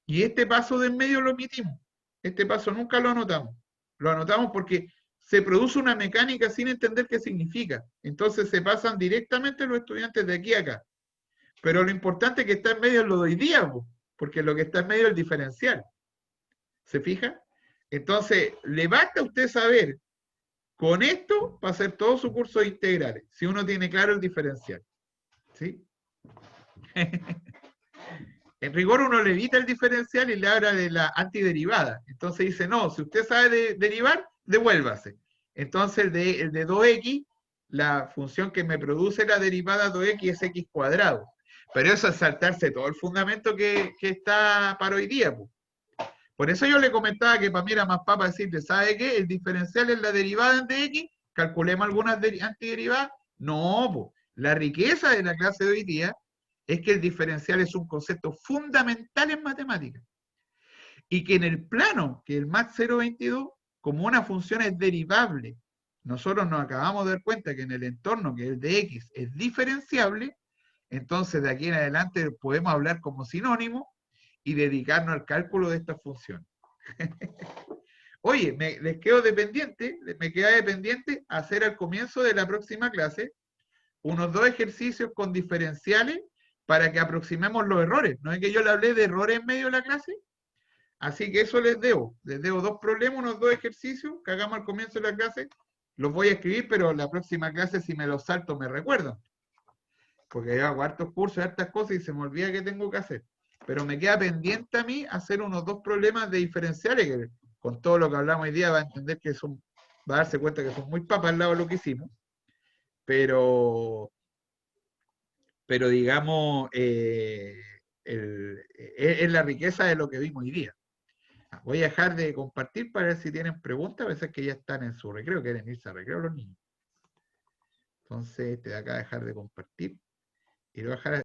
Y este paso de en medio lo omitimos. Este paso nunca lo anotamos. Lo anotamos porque se produce una mecánica sin entender qué significa. Entonces se pasan directamente los estudiantes de aquí a acá. Pero lo importante es que está en medio lo doy día, porque lo que está en medio es el diferencial. ¿Se fija? Entonces, le basta a usted saber con esto para hacer todo su curso de integrales, si uno tiene claro el diferencial. ¿Sí? En rigor uno le evita el diferencial y le habla de la antiderivada. Entonces dice, no, si usted sabe derivar, devuélvase. Entonces el de 2x, la función que me produce la derivada 2x es x cuadrado. Pero eso es saltarse todo el fundamento que está para hoy día. Pues. Por eso yo le comentaba que para mí era más papa decirle, ¿sabe qué? El diferencial es la derivada en dx, calculemos algunas antiderivadas. No, pues, la riqueza de la clase de hoy día es que el diferencial es un concepto fundamental en matemáticas. Y que en el plano, que el MAT 022, como una función es derivable, nosotros nos acabamos de dar cuenta que en el entorno, que el de x es diferenciable, entonces de aquí en adelante podemos hablar como sinónimo y dedicarnos al cálculo de estas funciones. Oye, me queda dependiente hacer al comienzo de la próxima clase unos 2 ejercicios con diferenciales para que aproximemos los errores. ¿No es que yo le hablé de errores en medio de la clase? Así que eso les debo. Les debo 2 problemas, unos 2 ejercicios que hagamos al comienzo de la clase. Los voy a escribir, pero la próxima clase, si me los salto, me recuerdan. Porque yo hago hartos cursos, hartas cosas y se me olvida que tengo que hacer. Pero me queda pendiente a mí hacer unos 2 problemas de diferenciales que con todo lo que hablamos hoy día va a entender que son, va a darse cuenta que son muy papas al lado de lo que hicimos. Pero digamos, es la riqueza de lo que vimos hoy día. Voy a dejar de compartir para ver si tienen preguntas, a veces que ya están en su recreo, quieren irse a recreo los niños. Entonces, te de acá dejar de compartir y lo voy a dejar